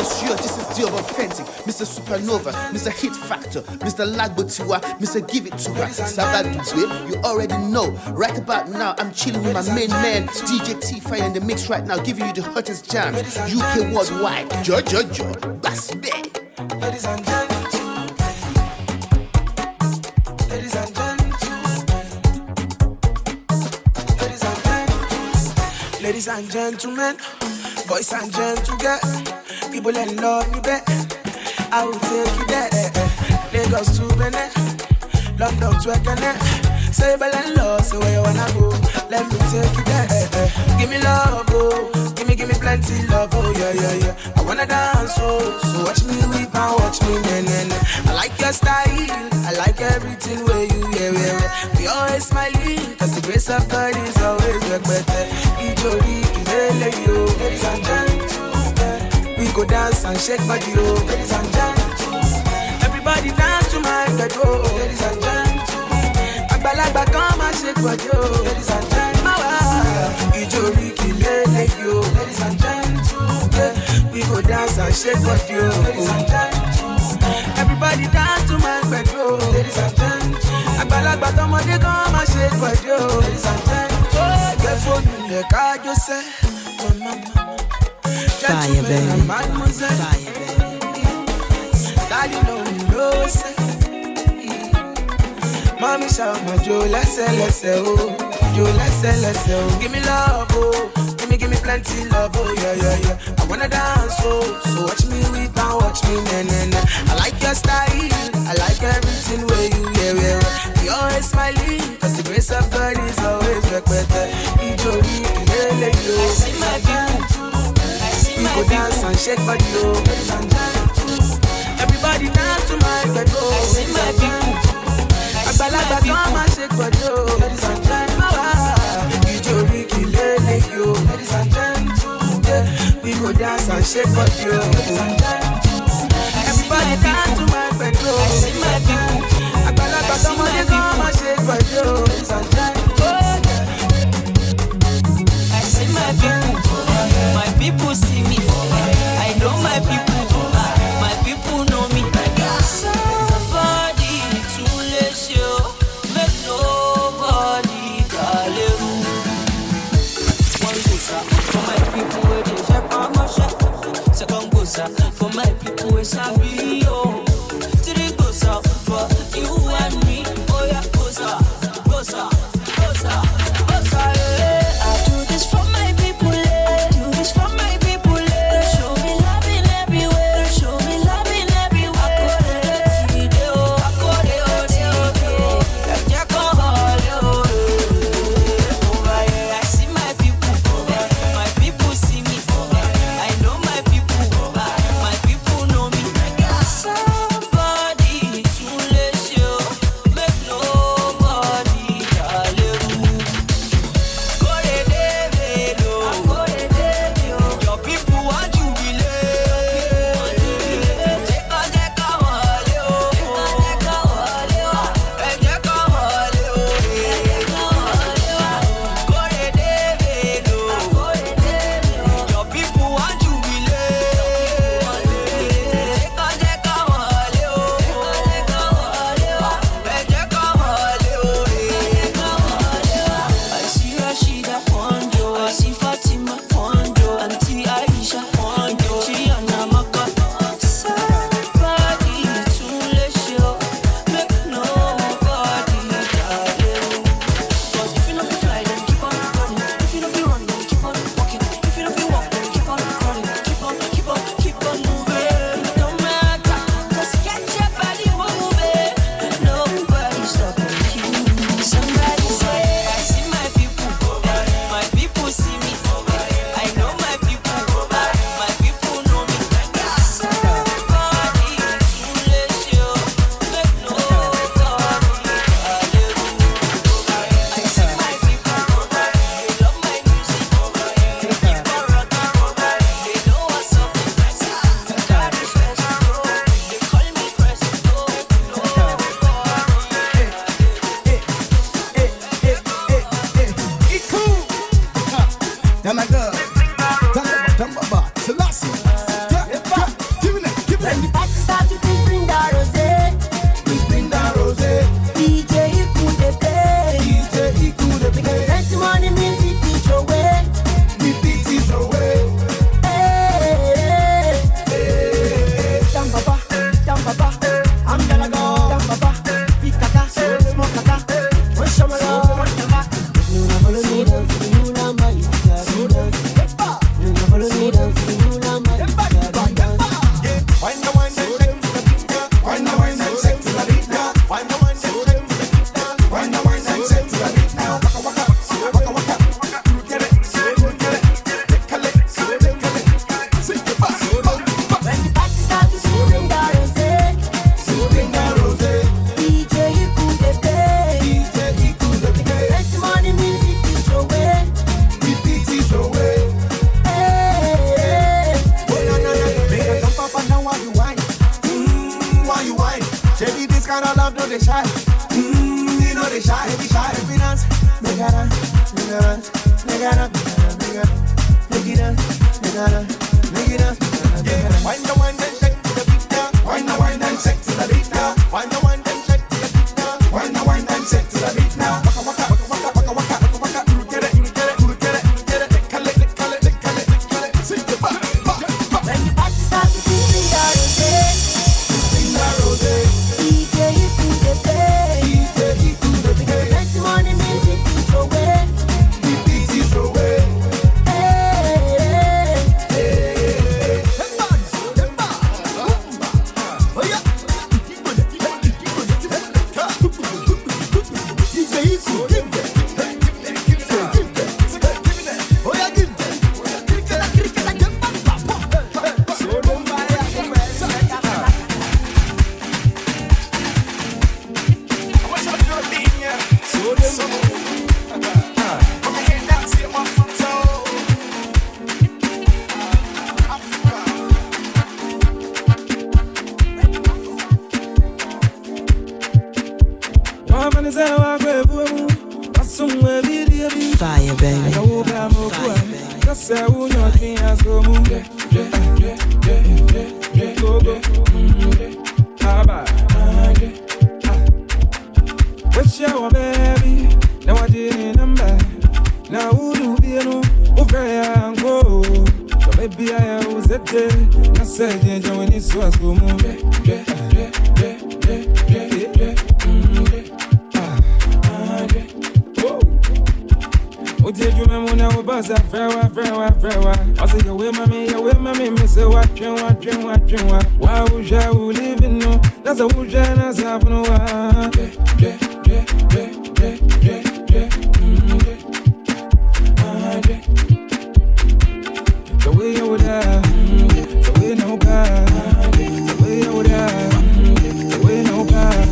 Yes, sure, this is Dior Authentic, Mr. Supernova, Mr. Hit Factor, Mr. Lagbotiwa, Mr. Give It To Her, Sabadutwe, you already know. Right about now, I'm chilling with my main man, DJ T-Fire in the mix right now, giving you the hottest jams, UK worldwide. Jojo, that's it. Ladies and gentlemen, ladies and gentlemen, ladies and gentlemen, ladies and gentlemen, boys and gentlemen, people that love me back, I will take you there. Lagos to Benin, London to Ekene, say Belen love, so where you wanna go? Let me take you there. Give me love, oh, give me plenty love, oh yeah. I wanna dance, oh, so watch me weep and watch me nah. I like your style, I like everything where you yeah. We always smiling, cause the grace of God is always work better. Ladies and gentlemen, we go dance and shake body, oh. Ladies and gentlemen, everybody dance to my bed, oh. Ladies and gentlemen, Agbalagba come and shake body, oh. Ladies and gentlemen, Ijori kilele yo. Ladies and gentlemen, we go dance and shake body, oh. Ladies and gentlemen, everybody dance to my bed, oh. Ladies and gentlemen, Agbalagba tomode come and shake body, oh. Ladies and gentlemen, get for you like I just said. Fire, baby. Fire, baby. Daddy no say. Mommy shout my Joe, let's say, oh. Joe, let's say, oh. Give me love, oh. Give me plenty love, oh, yeah. I wanna dance, oh. So watch me weep and watch me, nah. I like your style, I like everything where you, yeah. You always smiling, cause the grace of God is always work better. I see my people. We go dance and shake body, oh. Ladies and gentlemen, everybody dance to my bed, oh. I see my people. Agbalagba come and shake body, oh. Ladies and gentlemen, Ijori kilele yo. Ladies and gentlemen, we go dance and shake body, oh. Ladies and gentlemen, everybody dance to my bed, oh. I see my people. Agbalagba come and shake body, oh. Ladies and gentlemen, I see my people. My people see me. I know my people. My people know me. Somebody to let you make nobody call you. One gosa for my people where they share promotion. Second gosa for my people where sabi yo. Three gosa for you and me. Oh yeah, gosa. I do this for my people. Do this for my people. Show me love in everywhere. Show me love in everywhere. I see my people. My people see me. I know my people. My people know me. they shy. You know they shy, they shy. Every dance, make it dance, make it dance, make it dance, make it dance, make it dance, make it dance, make it dance. Wind the wine and shake to the beat now. Wind the wine and shake to the beat now. Wind the wine and shake to the beat now. Wind the wine and shake to the beat now. Waka waka waka waka waka waka waka. You get it, you get it, you get it, you get it. Call it, call it, call it, call it. Sing the back, back, back. When the party starts, we sing the rose. Sing the rose. DJ, you do the day. DJ, you do the day. Next morning, music is away. Beat is away. Hey, hey. Fire, baby. What's your baby? Now I didn't number. Now who do you know? Okay, I'm go. So maybe I was a day. I said, yeah, when it's was go move. Oh, did you remember when I was buzz up? Very well. I said, you with mommy, miss a watching. Why would you live in no? That's a wood and as I know. The way you would have, the way no bad, the way you would have, the way no bad.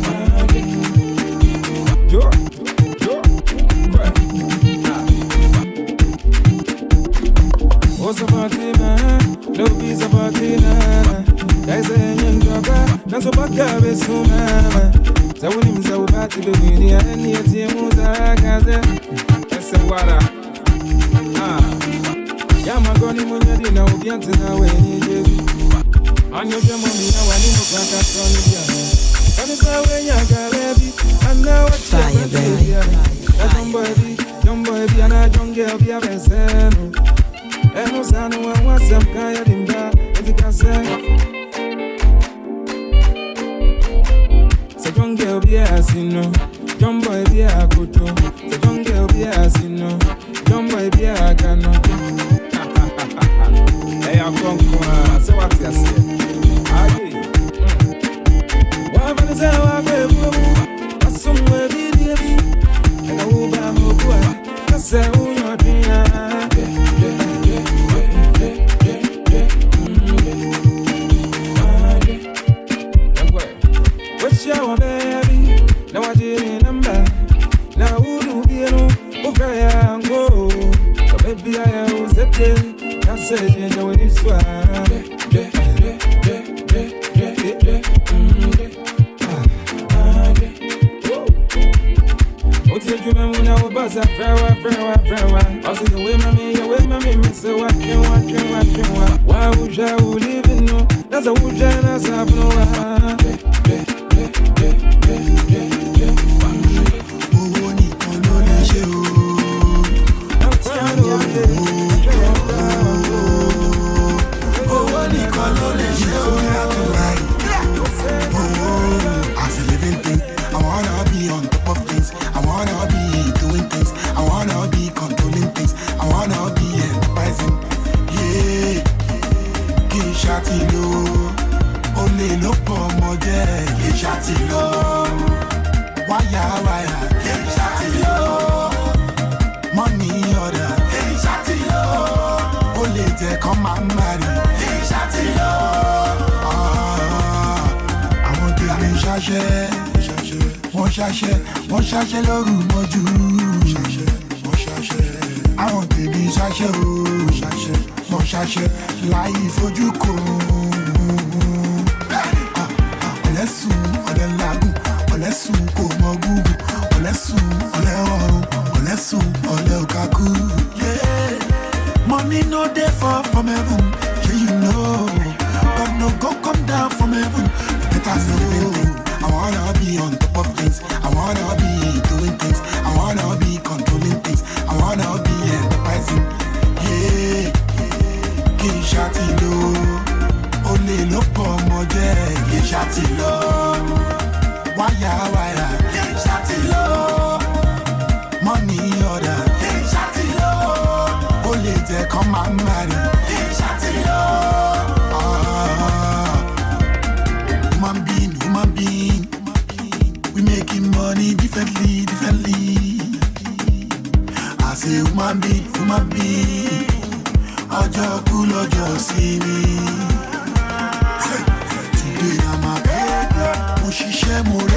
What's about it, man? No peace about it, man. Guys, I'm in trouble. That's about to be so, man. So when him say about to be winning, and he team was a gaze. That's a water. Yeah, my God, you know, you know, you know, when you do. On your demo, me, now I need to contact from you. And it's a way you got baby. And now what's Fire, baby. Young boy, and I don't get be a vessel. And no son, one was some kind of in that, as you can say. So young girl be a sinner, young boy be a kuto. So young girl be a sinner, young boy be a cano. Hey, I'm going so what you say? What is our baby? A somewhere be the and I will buy more boy. That's a woman. Your baby, now I didn't number. Now who do you know? Okay, I'm go. So maybe I was a day. I said, you know, when it's swag. Oh, did you remember when I was buzz up? Very well. I said, you with mommy, miss a watching. Why would you live in no? That's a wood and that's a no. As a living thing, I wanna be on top of things. I wanna be doing things. I wanna be controlling things. I wanna be enterprising. Yeah, Kishatilo, only look for more day. Kishatilo, wire, Kishatilo, money order. Kishatilo, only take come and marry. Kishatilo. Wọ́n ṣaṣẹ́ lóru mọ́jú. Àwọn tèmi ṣaṣẹ́ o. Wọ́n ṣaṣẹ́ láì fojú kò. Ọ̀lẹ́sùn ọ̀lẹ́ làágùn ọ̀lẹ́ Olesu komogugu, Olesu, Oleoru, Olesu, Oleokaku. Yeah, money no dey fall from heaven, yeah you know. God no go come down from heaven. Better know. I wanna be on top of things. I wanna be doing things. I wanna be controlling things. I wanna be enterprising. Yeah, Kishatilo, only look for more. Kishatilo, wire, Kishatilo, money order. Kishatilo, only they come and marry. Kishatilo, human being, we making money differently. I say human being, Ojo cool, Ojo see me. Today I'm a baby, Mushishe More.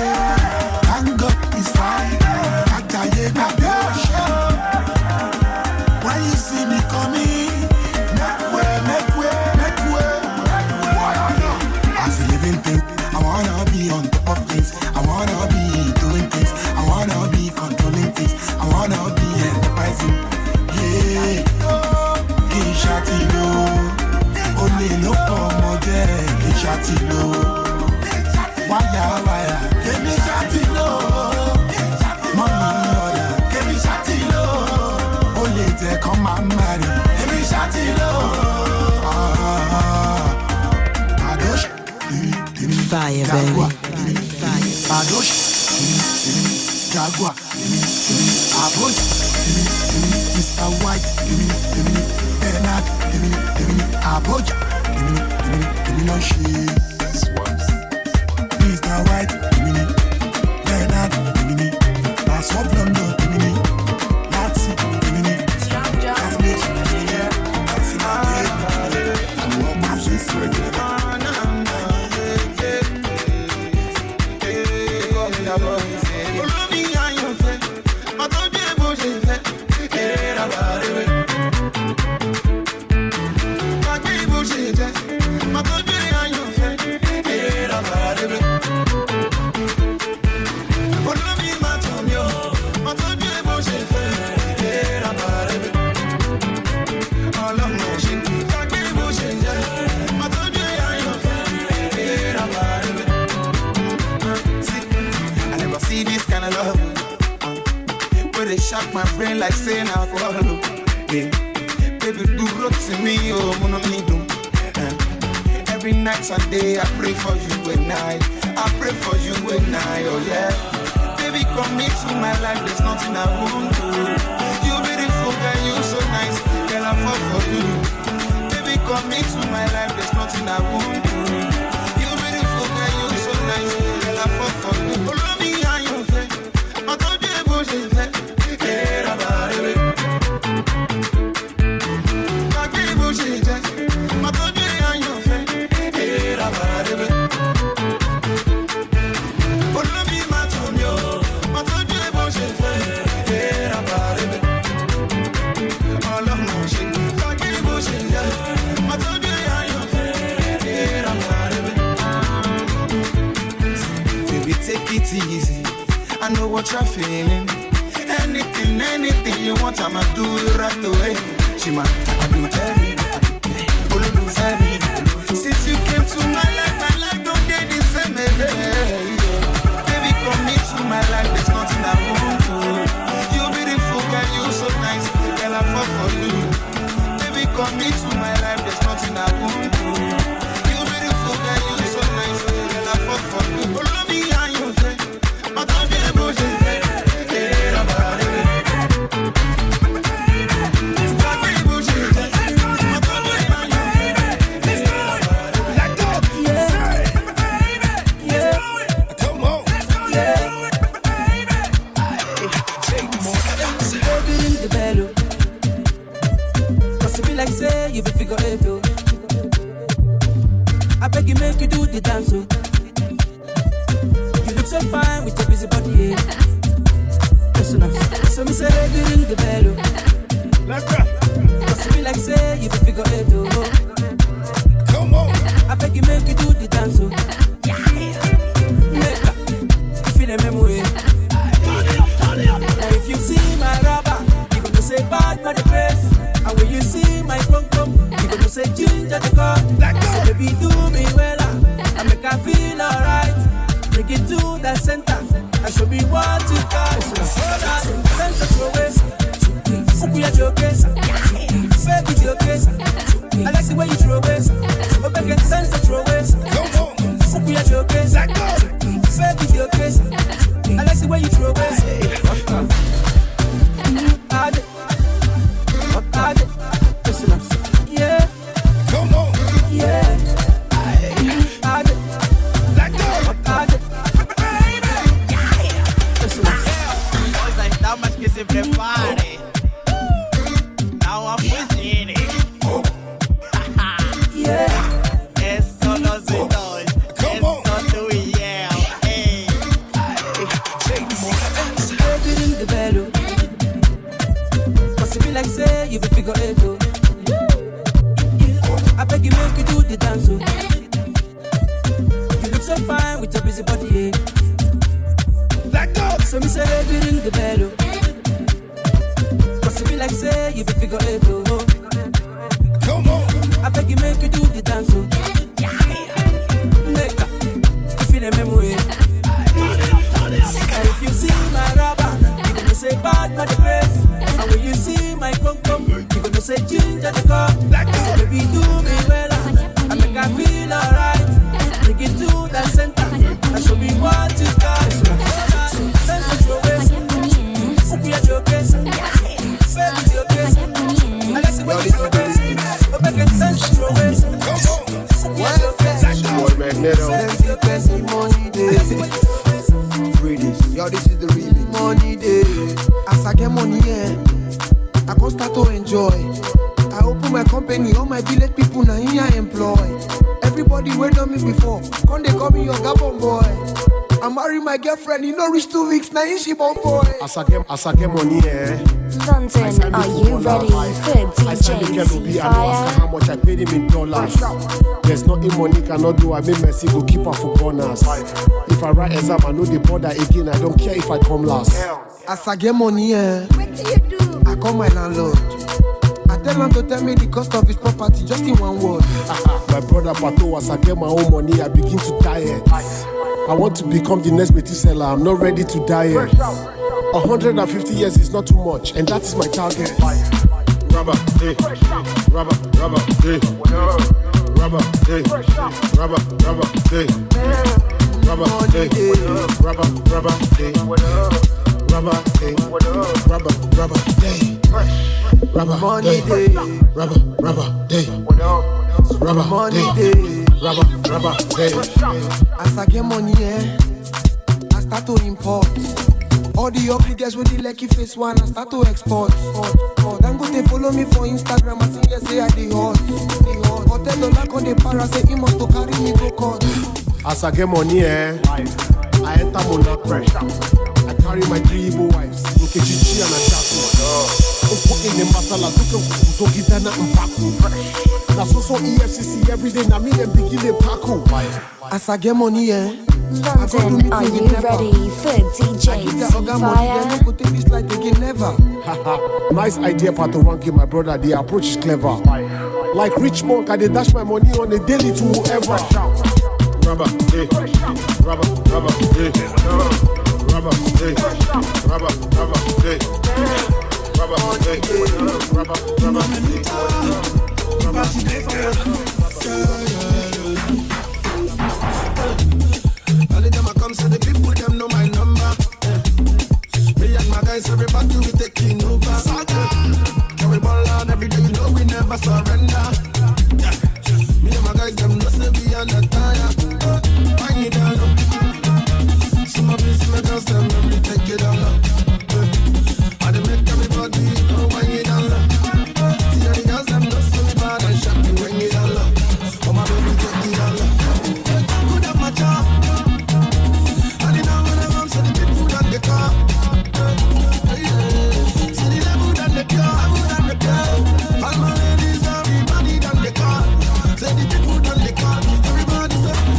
Thank God it's Friday, Akaye Babosha. When you see me coming, make way. As a living thing, I wanna be on top of things. I wanna be doing things. I wanna be controlling things. I wanna be enterprising. Yeah, Kishatilo, only look for more. Kishatilo, wire, give me Shatilo, money order, give me Shatilo, only they come and marry, give me Shatilo. Fire, baby. Adosh, Jaguar, Abuja, Mr. White, Bernard, Abuja, no shit. Mr. White, Bernard, that's what London, that's it, that's me, that's it, shock my brain like saying alcohol. Yeah. Baby, do rock to me, oh, mono me do. Every night and day, I pray for you and I pray for you and oh yeah. Baby, come into my life, there's nothing I won't do. You beautiful girl, you so nice, girl, I fall for you. Baby, come into my life, there's nothing I won't do. You beautiful girl, you so nice, girl, I fall for you. Follow me, I am fair. I told you, bullshit, fair. Take it easy, I know what you're feeling. Anything you want, I'ma do it right away. Shima, I do tell me, since you came to my life don't get the same way. Baby, come into my life, there's nothing I won't do. You beautiful girl, you so nice, girl, I fall for you. Baby, come into my life, there's nothing I won't do. You beautiful girl, you so nice, girl, I fall for you. Follow me, I am fair. I don't get a bullshit. You be figure eight, oh. I beg you make you do the dance, oh. You look so fine with your busy body, yeah. Listen up. So me say baby ring the bell, oh. Let's go. Cause me like say you be figure eight, oh. Come on. I beg you make you do the dance, oh. Make if you remember say ginger the car. Say baby do me well, I make her feel alright. Take it to the center and show me what you got. Center to your waist, Suku ya jokes, baby jokes. I like the way you throw waist, but back at center to your waist. Suku ya jokes, baby jokes. I like the way you throw waist. Yeah. Come on. Yeah. Que se prepare. Dá uma fugida. É só nós dois. É só tu e eu. Baby, ring the bell. Cause it be like say you be figure eight. I beg you make you do the dance. You look so fine with your busy body. So me say baby ring the bell. Cause it be like say you be figure eight. Come on. I beg you make you do the dance. Make up. You feel the memory. And if you see my rubber, you gonna say bad for the place. And when you see my cum, you gonna say ginger the car. So baby do me well, I make her feel alright. Take it to the center and show me what you got. Center to your waist, Suku ya jokes, baby jokes. I like the way you throw waist, but make it center to your waist. Suku ya jokes, baby jokes. Yo, this is the remix. Money day. As I get money, I can start to enjoy. I open my company, all my village people now here I employ. Everybody wait on me before, come they call me your Gabon boy. I marry my girlfriend, you know reach 2 weeks, now she born boy. As I get money, London, are you ready for DJ T-Fire? How much I paid him in dollars. There's nothing money cannot do. I made Messi go keep her for corners. If I write exam, I know the border again. I don't care if I come last. As I get money, What do you do? I call my landlord. I tell him to tell me the cost of his property just in one word. My brother Pato, as I get my own money, I begin to diet. I want to become the next Betty seller. I'm not ready to diet. 150 years is not too much, and that is my target. Rubber, hey, rubber, hey, rubber, hey, rubber, hey, rubber, hey, rubber, hey, rubber, hey, rubber, hey, rubber, Money day. rubber, day, rubber, Money day, day. rubber, day. As I get money, I start to import. All the ugly girls with the lucky face one, I start to export. Then go they follow me for Instagram, I see yes, say I the hot. Hotel the lack on the para, say he must to carry me to court. As I get money, I enter Monarch fresh. I carry my 3 Igbo wives, Nkechichi and Ajaku. In the masala, so gitana mpaku. Na so EFCC every day, na me them begin the paku. As I get money, London, are you ready for DJ T-Fire? Go take this like again, never. Nice idea, Patoranki, my brother. The approach is clever. Like rich monk, I dey dash my money on a daily to whoever. Rubber, hey, rubber, hey, rubber, hey, rubber, hey, rubber, All of them a come, so the people them know my number. Me and my guys, everybody we taking over. Carry ball on every day, you know we never surrender. Me and my guys, them know say we on the tire. Bang it down low. Some of these girls, them let me take it down low. I dey make everybody know bang it down low. See all the girls, them know so we bad and shot me bang it down low. Oh my baby, take it down low. Good at my job. I didn't know when I come, so the people that they come. See the level that they come, all my ladies, everybody that they come. Say the people that they come, everybody say.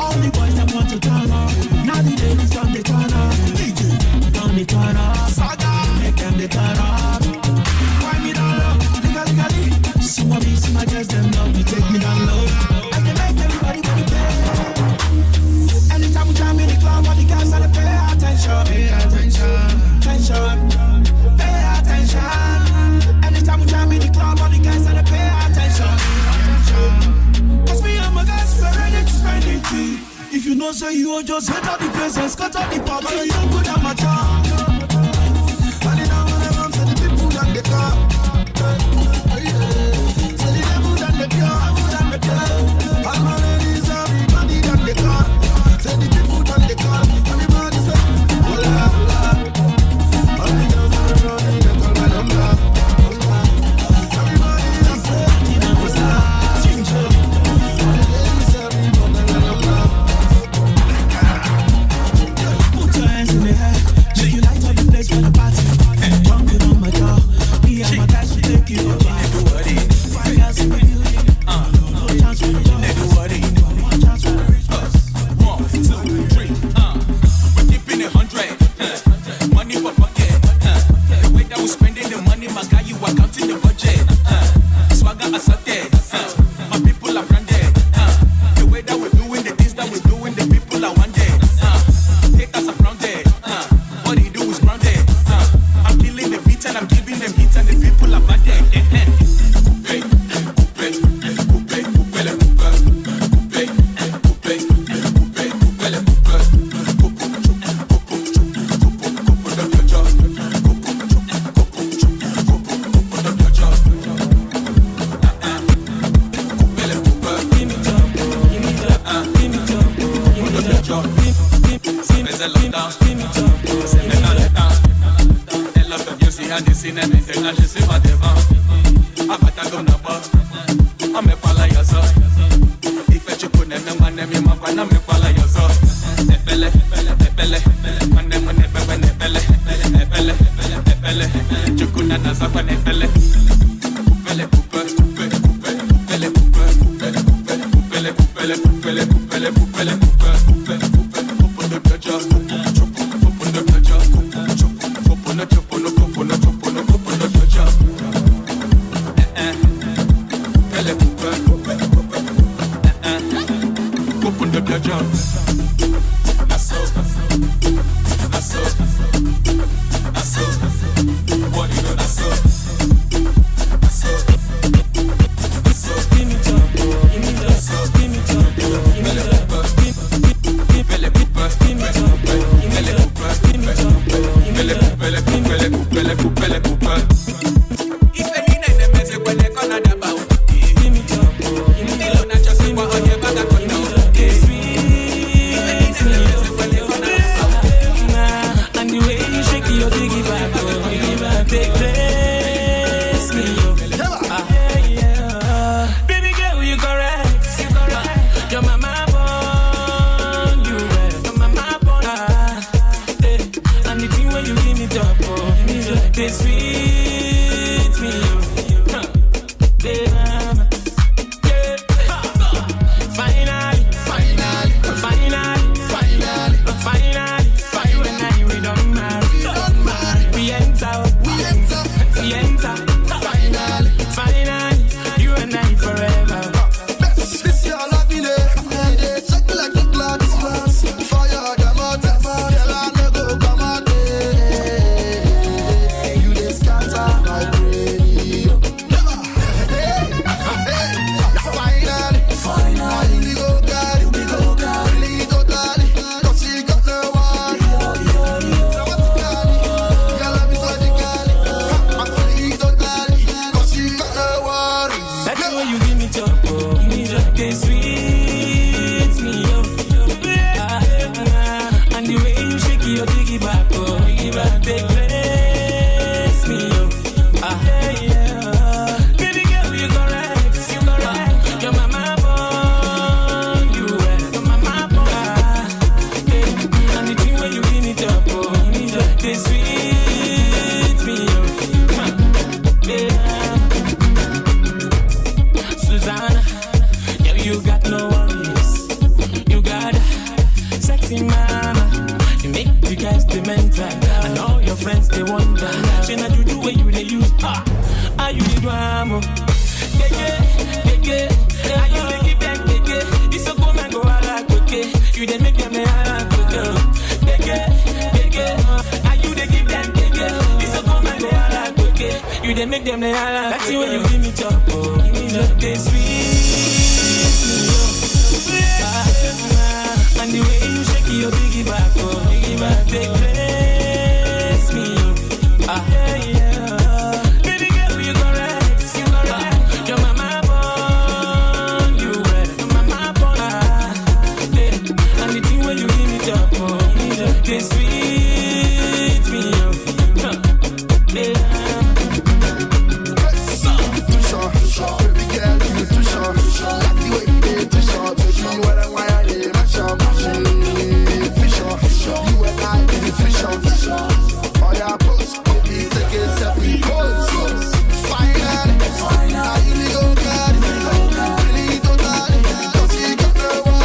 All the boys that want to turn up. Now the ladies done the turn up. DJ, done the turn up. Saga, make them the turn up. Why me down low? Legally. See my beats, see my girls, them love me. Take me down low. I can make everybody want to pay. Anytime we jam in the club, all the guys gotta pay attention. Pay attention. Pay attention. Anytime we jam in the club, all the guys gotta pay attention. Cause me and my guys, we're ready to spend it. If you know, say you just hit all the places, cut all the pop, and you don't put down my tongue. And then I wanna run to the people and the car. So the devil and the pure, and the pure. All my ladies, everybody and the car. Say the people and the car. Everybody say, hola, hola. All the girls are running, they call my number. Everybody just say, hola, ginger. All the ladies, everybody and the number. Put your hands in the air. Make you light up the place for the party. Jump it on my door. Me and my guys will take you over. Five guys in the building. No chance for the job. One chance for the rich boys. 1, 2, 3, we're keeping it 100. Money for pocket. The way that we're spending the money, my guy, you are counting the budget. Swagger assorted. My people are branded. The way that we're doing the things that we're doing, the people are wanted. Take us surrounded. What he do is grounded. I'm killing the beat and I'm giving them hits and the people are banded. Je suis pas devant, abata comme d'abord, on me parle à yazo. Il fait tu connais même moi n'aime ma voix, non me parle à yazo. Epele, mané mon epele, tu connais nasa pas epele. sexy mama. You make the guys the mental, and all your friends they wonder. She not you do what you they use. Are you the drama? Yeah. Are you the give back? It's a come and go I like okay. You they make them I like okay. Yeah. Are you the give back? It's a come and go I like okay. You they make them I like. That's the way you give me top. Give me just the sweet. And the way you shake your biggie back, they bless me. Baby girl, you correct. Your mama born you well. Your mama born and the thing when you give me job, they sweet me. Too short, baby girl, you too short. Like the way you did too short, baby. What I want. You and I be the fish on. All your posts, baby, take a selfie. Pose. Finally, now you the old guy. Really don't die. Don't see the one.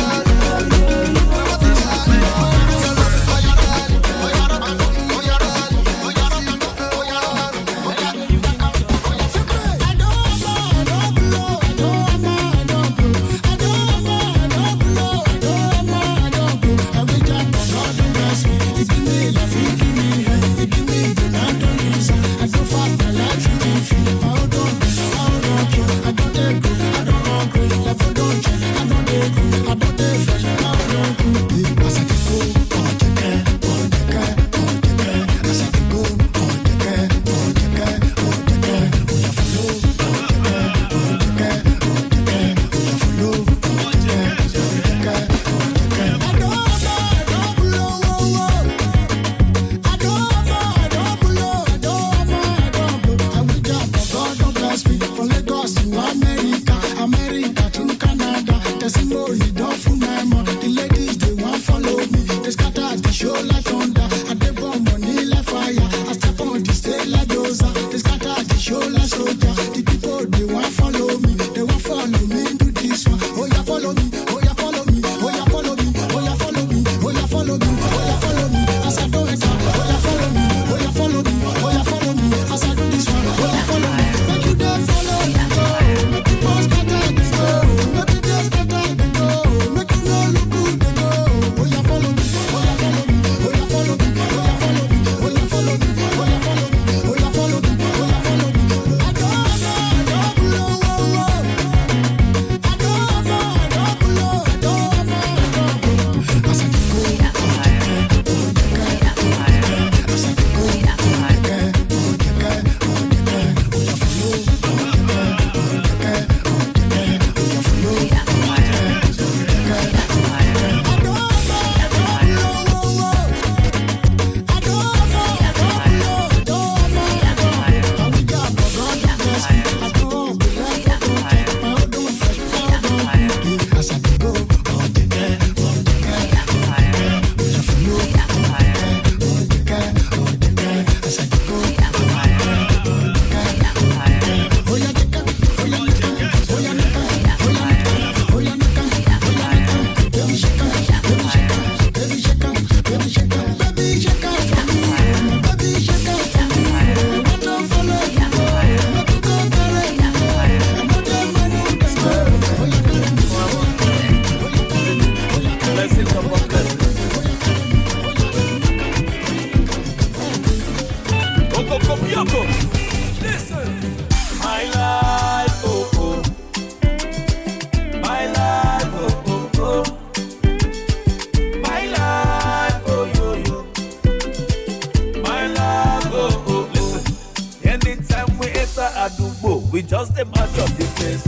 We just the match of the place.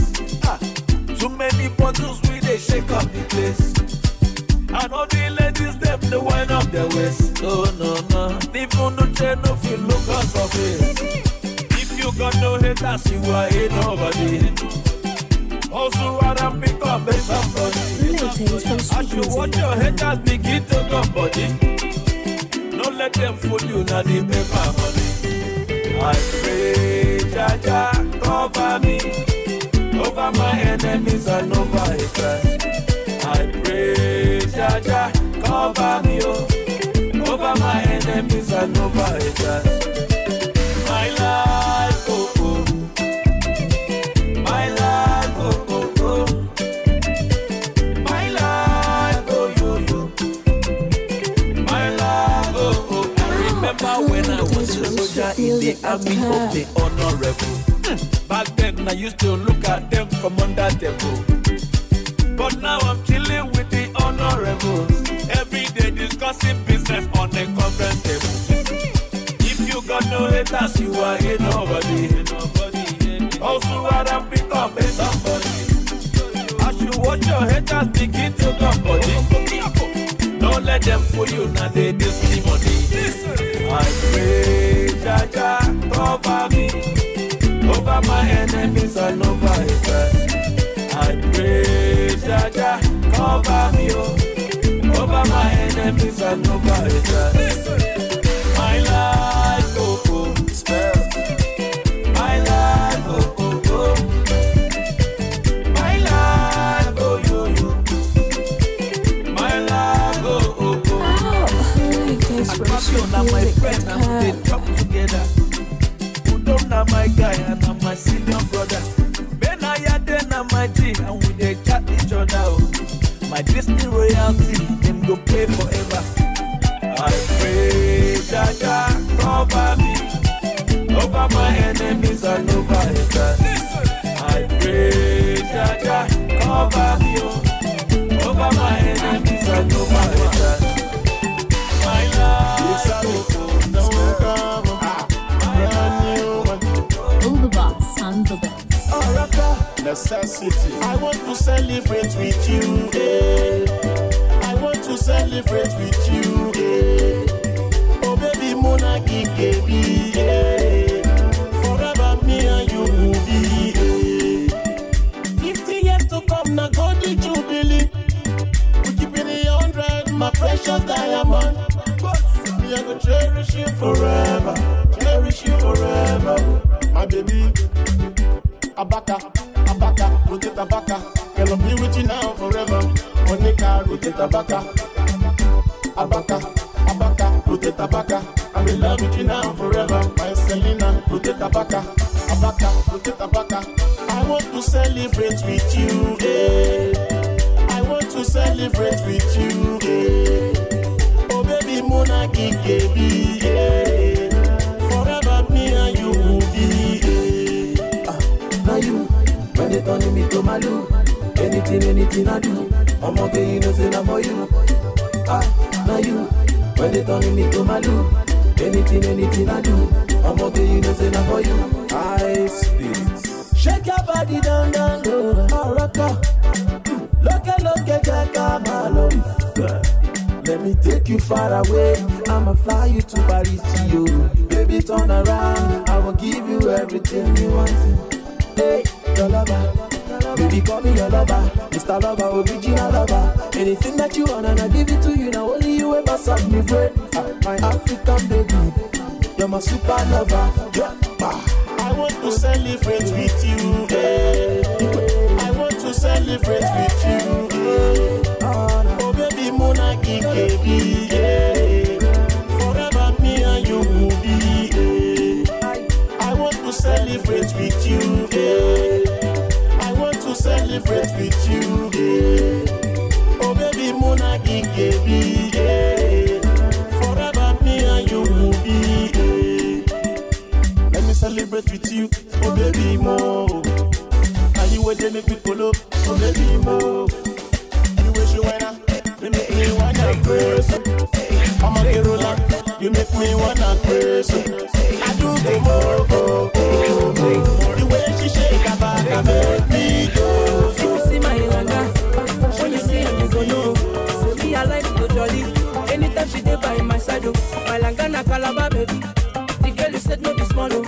Too many bottles we they shake up the place. And all the ladies them they wind up their waist. Oh no. Even the chain no feel look us of it. If you got no haters, you are ain't nobody. Also rather pick up a somebody. As you watch your haters begin to come body. Don't let them fool you now the paper money. I pray, Jaja, cover me, over my enemies and over haters. I pray, Jaja, cover and over haters. My life, oh oh. My life, oh oh oh. My life, oh yo yo. My life, oh oh. I remember when I was a soldier in the army of the honorable. Back then I used to look at them from under the table. But now I'm chilling with the honorables. Every day discussing business on the conference table. If you got no haters, you are a nobody. Also rather become a somebody. I should watch your haters begin to come body. Don't let them fool you, now they this money. I pray, Jaja, cover me, over my enemies and over haters. I pray, Jaja, cover me, over my enemies and over haters. My life, oh oh, my life, oh oh oh, my life, oh yo yo, my life, oh oh oh. I trust you, now my friend, and we come together. Udom na my guy and I'm my senior brother. Ben Ayade na my G and we dey chat each other. My Disney royalty, them go play forever. I pray, Jaja, cover me, over my enemies and over haters. I pray, Jaja, cover me, over my enemies and over haters. My life, necessity. I want to celebrate with you, eh. I want to celebrate with you, eh. Oh baby, Mona baby, eh. Forever me and you will be, eh. 50 years to come, now go the jubilee. We keep it 100, my precious diamond. Me I go cherish you forever, my baby. Abaka, rotate Abaka. Girl, I'll be with you now forever. Monica, rotate Abaka. Abaka, rotate Abaka. I'm in love with you now forever. My Selena, rotate Abaka. Rotate Abaka. I want to celebrate with you, eh. I want to celebrate with you, eh. Oh baby, Mona baby, eh. Forever me and you will be, eh. Now you. When they turn me to Malu, anything I do, I'm okay, you know, say now for you. Now you. When they turn me to Malu, anything I do, I'm okay, you know, say now for you. I speak. Shake your body down low, Morocco. Look, Jacka, Malo. Let me take you far away. I'ma fly you to Paris, yo. Baby, turn around. I will give you everything you want. Hey, your lover. Baby, call me your lover. Mr. Lover, original lover. Anything that you want, and I give it to you. Now only you ever suck me brain. My African baby, you're my super lover. Yeah. I want to celebrate with you, eh. I want to celebrate with you, eh. Oh baby, Mona baby, eh. Forever me and you will be, eh. I want to celebrate with you, eh. I want to celebrate with you, eh. Oh baby, Mona baby, eh. Forever me and you will be, eh. Let me celebrate with you, oh baby, mo. And you wait, make me pull up, oh baby, mo. You wish you wanna, you make me wanna crazy. I'm a hero, you make me wanna crazy. I do the more, the way she shake her back, I make me go. If you see my Ilanga, when you see her, you go know. So me, I like to jolly. Anytime she dey by my side, oh, my Langana Calabar, baby. The girl you said no be small, oh.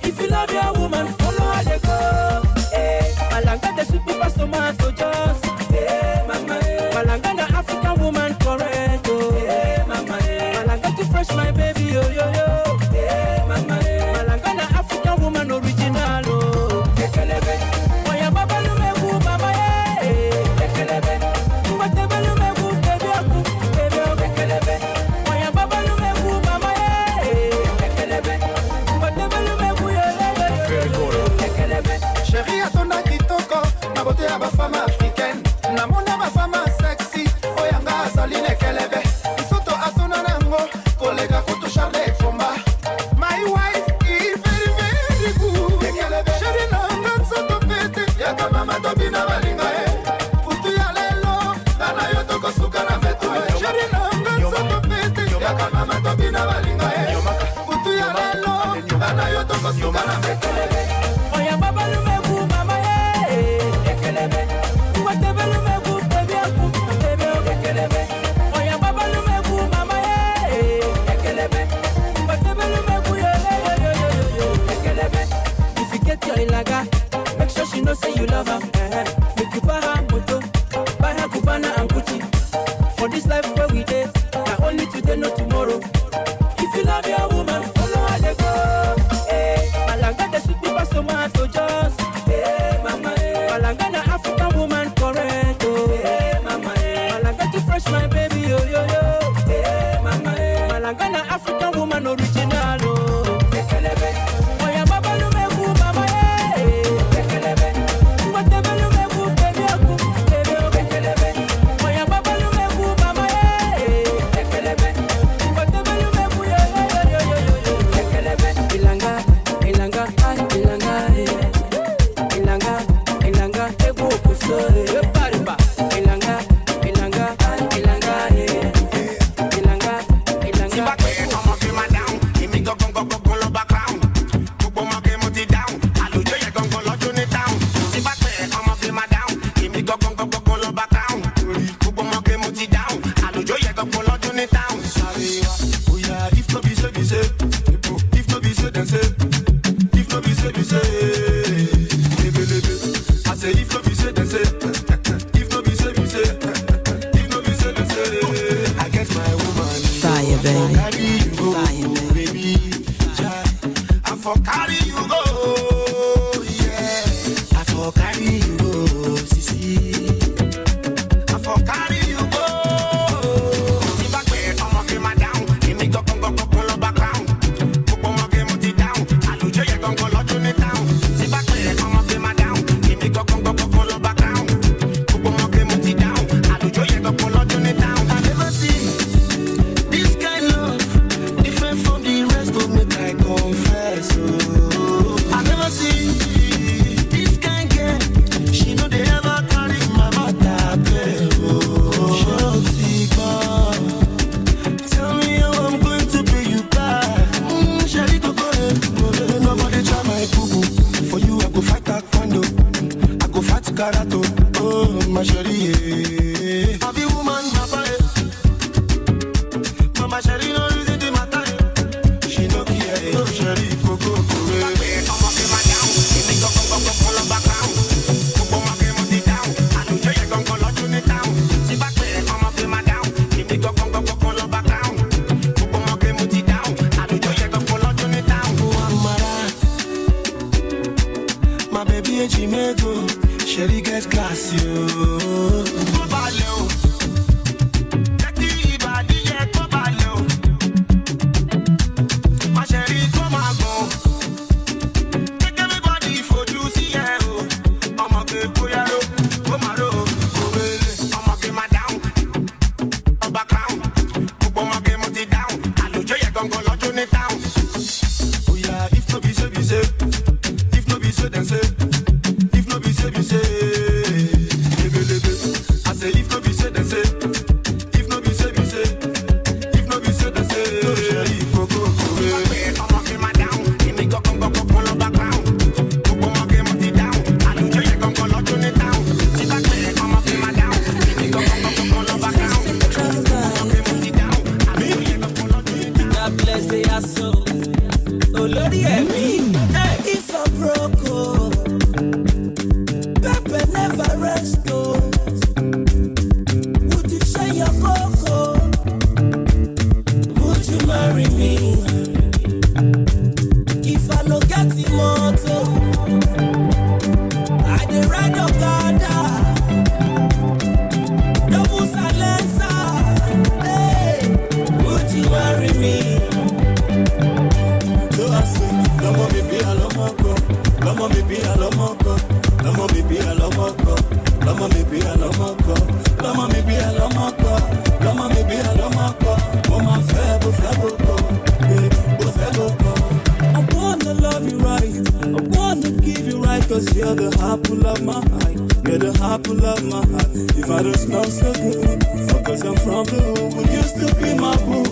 If you love your woman, follow her they go. Hey, Malanga the sweet pepper tomato just. Hey, mama. Malanga the African woman correct, oh. Hey, mama. Malanga too fresh, my baby, yo yo yo. Hey, mama. Malanga the African woman original, oh. Kekelebe, oya baba lumebu, mama ye. Kekelebe, uwate balumebu, baby aku, baby aku. Kekelebe, oya baba lumebu, mama ye. no matter ekelebe. Oya baba lu meku mama ekelebe. Whatever lu meku baby aku baby ekelebe. Oya baba lu meku mama ekelebe. Whatever lu meku yo ekelebe. If you get your ilaga, make sure she know say you love her. Make you buy her moto, buy her Cubana and Gucci. For this life where we live, not only today, no tomorrow. If you love your woman, follow her they go. Hey, Malanga the sweet people so much for just. Hey, mama. Malanga the African woman correct. Oh, hey, mama. Malanga too fresh, my baby, yo yo yo. Hey, mama. Malanga the African woman original. Oh, ekelebe. Oya baba lu meku mama ekelebe. Whatever lu meku baby aku baby ekelebe. Oya baba lu meku mama ekelebe. Whatever lu meku yo ekelebe. Ilanga ilanga ilanga ilanga ilanga ebo kuso pariba ilanga ilanga ilanga ilanga ilanga. Come on, feel my down. Give me go lo background. Gbogbo mo ke mo ti down. Àlùjọ yẹ gangan lọ́jọ́ ní town. Tí bá pẹ́ ọmọ feel my down. Give me go lo background. Gbogbo mo ke mo ti down. Àlùjọ yẹ gangan lọ́jọ́ ní town. Sáré wa, oya if no be say be say. If no be say then say. If no be say be say. Lebelebe. I say if no be say then say. If no be say be say. If no be say then say. I get my woman. Fire, baby. Carry you go, baby. I for carry you go, yeah. I for carry you go, sisi. I for carry you go. Si back way, I'ma get my down. Give me go lo background. Gbogbo mo get mo ti down. Àlùjọ yẹ gangan lọ́jọ́ ní town. Si back way, I'ma get my down. Give me go lo background. Gbogbo mo get mo ti down. Àlùjọ yẹ gangan lọ́jọ́ ní town. I never see this kind love different from the rest of me, I confess. Oh, I never see this kind girl. She know they ever carry my mother. Oh, tell me how I'm going to pay you back. Sherry Coco, nobody try my boo. For you, I go fight taekwondo. I go fight karate. Oh, my Sherry, I be woman, papa. Mama Sherry, no reason to matter. She no care, oh Sherry Coco. I'ma get my down. Give me go lo background. Gbogbo mo get mo ti down. Àlùjọ yẹ gangan lọ́jọ́ ní town. Si back way, I'ma get my down. Give me go lo background. Gbogbo mo get mo ti down. Àlùjọ yẹ gangan lọ́jọ́ ní town. Amara, my baby Ejimego. Sherry get class, yo. Go balẹ̀ o. Jẹ́kí ìbàdí yẹ kó balẹ̀ o. My Sherry kó máa gùn. Make everybody fojú sí ẹ o. Ọmọ pé bóyá ló, kó máa ló, kó wéré. Ọmọ pé máa down. Ọba crown. Gbogbo ọmọ pé mo ti down. Àlùjọ yẹ gangan lọ́jọ́ ní town. Oya if no be say be say. If no be say then say. If no be say be say. Lebelebe. I say if no be say then say. If no be say be say. If no be say then say. No Sherry Coco. Ọmọ kí máa down. Èmi gangan lo background. Gbogbo ọmọ kí mo ti down. Àlùjọ yẹ gangan lọ́jọ́ ní town. Tí bá pẹ́ ọmọ kí máa down. Èmi gangan lo background. Gbogbo ọmọ kí mo ti down. Àlùjọ yẹ gangan lọ́jọ́ ní town. God bless their soul. Olórí ẹ̀mí. If I broke, oh, Pepe never rest, oh. Would you share your cocoa? Would you marry me? If I no get the motor, I dey ride your Okada. Double silencer, hey. Would you marry me? Lọ́mọ bíbí àlọ́mọ́kọ, lọ́mọ bíbí àlọ́mọ́kọ, lọ́mọ bíbí àlọ́mọ́kọ, lọ́mọ bíbí àlọ́mọ́kọ, lọ́mọ bíbí àlọ́mọ́kọ, lọ́mọ bíbí àlọ́mọ́kọ, mo máa fẹ́ bó fẹ́ bó kọ, bó fẹ́ bó kọ. I wanna love you right, I wanna give you right, 'cause you're the apple of my eye, you're the apple of my eye. If I don't smell so good, because I'm from the hood, used to be my boo,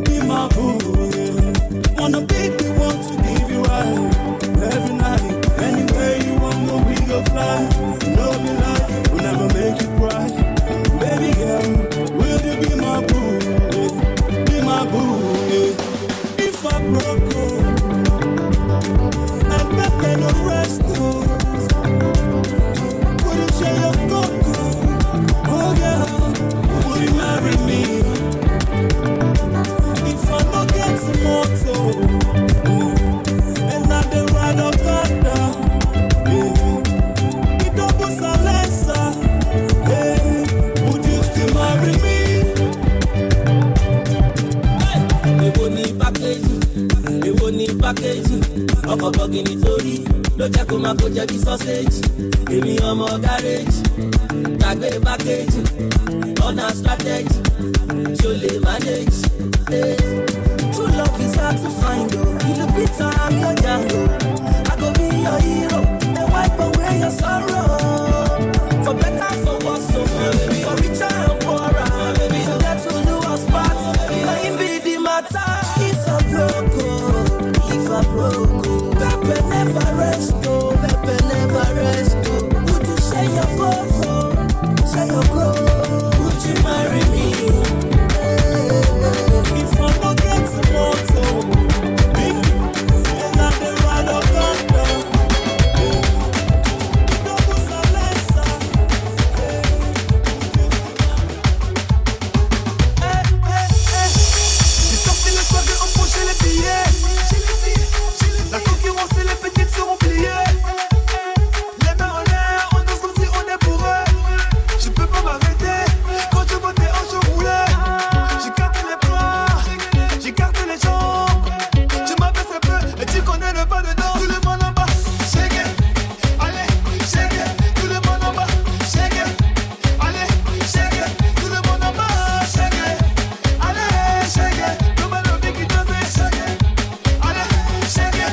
be my boo, yeah. Wanna make me want to give you right. go fly, no be lie, we'll never make you cry. Baby girl, will you be my boo? Yeah. Be my boo, yeah. If I broke and that kind of rest, would you share your cocoa? Oh girl, will you marry me? If I don't get some more and I don't ride up that down. Packaging, ọkọ̀ bọ̀gì nítorí ló jẹ́ kó máa kó jẹ́ bí sausage. Èmi ọmọ garage, gbàgbé packaging, ọ̀nà strategy, tí o lè manage. True love is hard to find, oh. In the big time, you're Django. I go be your hero, and wipe away your sorrow. For better, for worse, so for richer and poorer, so that to do us part. Let be the matter. It's a broke. Pepe never rest, oh, Pepe never rest, oh. Would you share your go, share your go? Would you marry me? If I don't get some more, and I can ride up thunder. Double silencer. J'ai sorti le soir et empoché les billets. La concurrence et les petites seront pliées. Les mains en l'air, on danse comme si on est pour eux. Je peux pas m'arrêter, quand je montais en je roulais. J'écarte les bras, j'écarte les jambes. Je m'abaisse un peu et tu connais le pas dedans. Tout le monde en bas, shake it, allez, shake it. Tout le monde en bas, shake it, allez, shake it. Tout le monde en bas, shake it, allez, shake it. Tout le monde en bas qui danse, shake it, allez, shake it.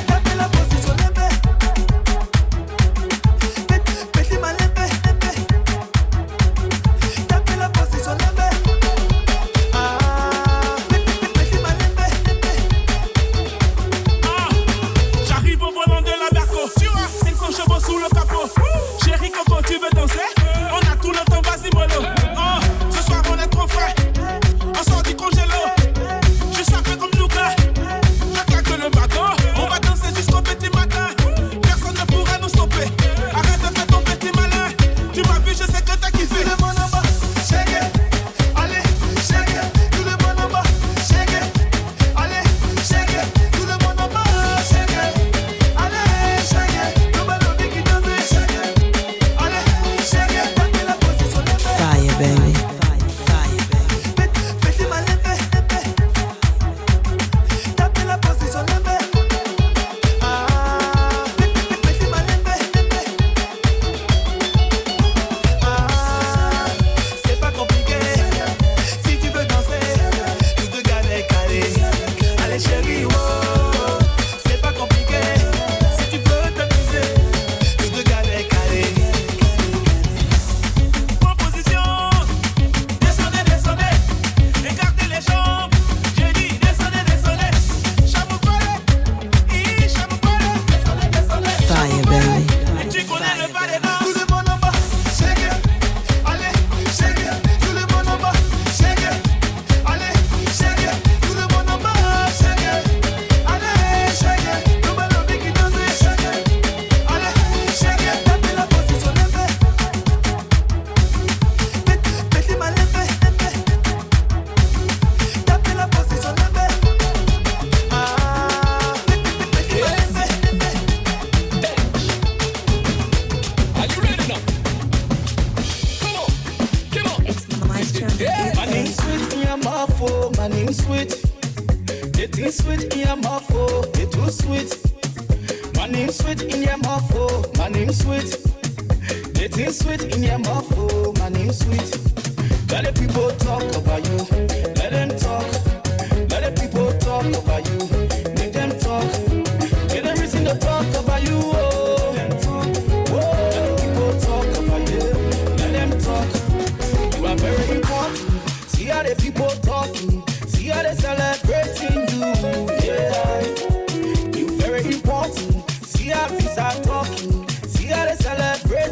See how they celebrate.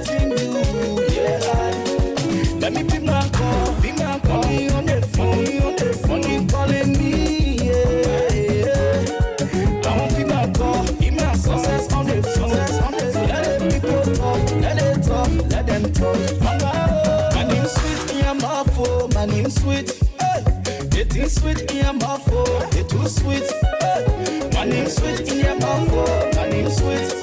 It is sweet in your mouth, oh, it too sweet. My name sweet in your mouth, oh, my name sweet.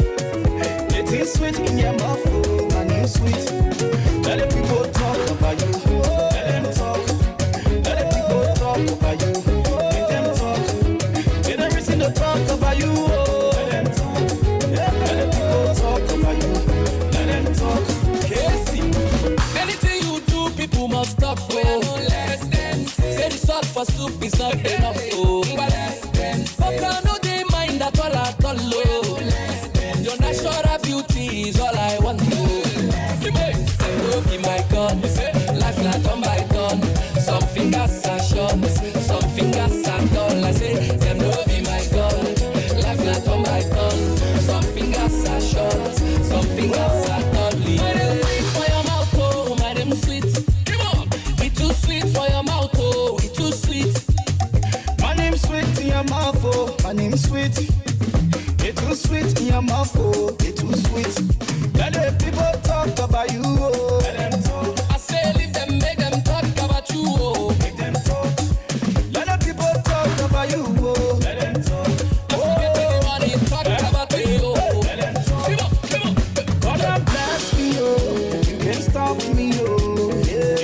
It is sweet in your mouth, oh, my name sweet. Let the people talk about you, let them talk. Let the people talk about you, let them talk. Let everything they talk about you, oh, let them talk. Let the people talk about you, let them talk. Casey, anything you do, people must talk, oh. Say the salt for soup is not enough, oh. But I know they mind at all, oh. Your natural beauty is all I want, oh. Oh my God, life like turn by turn. Some fingers are short, some fingers are dull. I say, them no be my God, life like turn by turn. Some fingers are short, some fingers are dull. My name sweet for your mouth, oh, my name sweet. It's too sweet for your mouth, oh, it's too sweet. My name sweet in your mouth, oh, my name sweet. It's too sweet in your mouth, oh, it's too sweet. Let the people talk about you, oh. Let them talk. I say leave them, make them talk about you, oh. Make them talk. Let the people talk about you, oh. Let them talk. Just get everybody talk about you, oh. Let them talk. Come on. God have blessed me, oh. You can't stop me, oh. Yeah.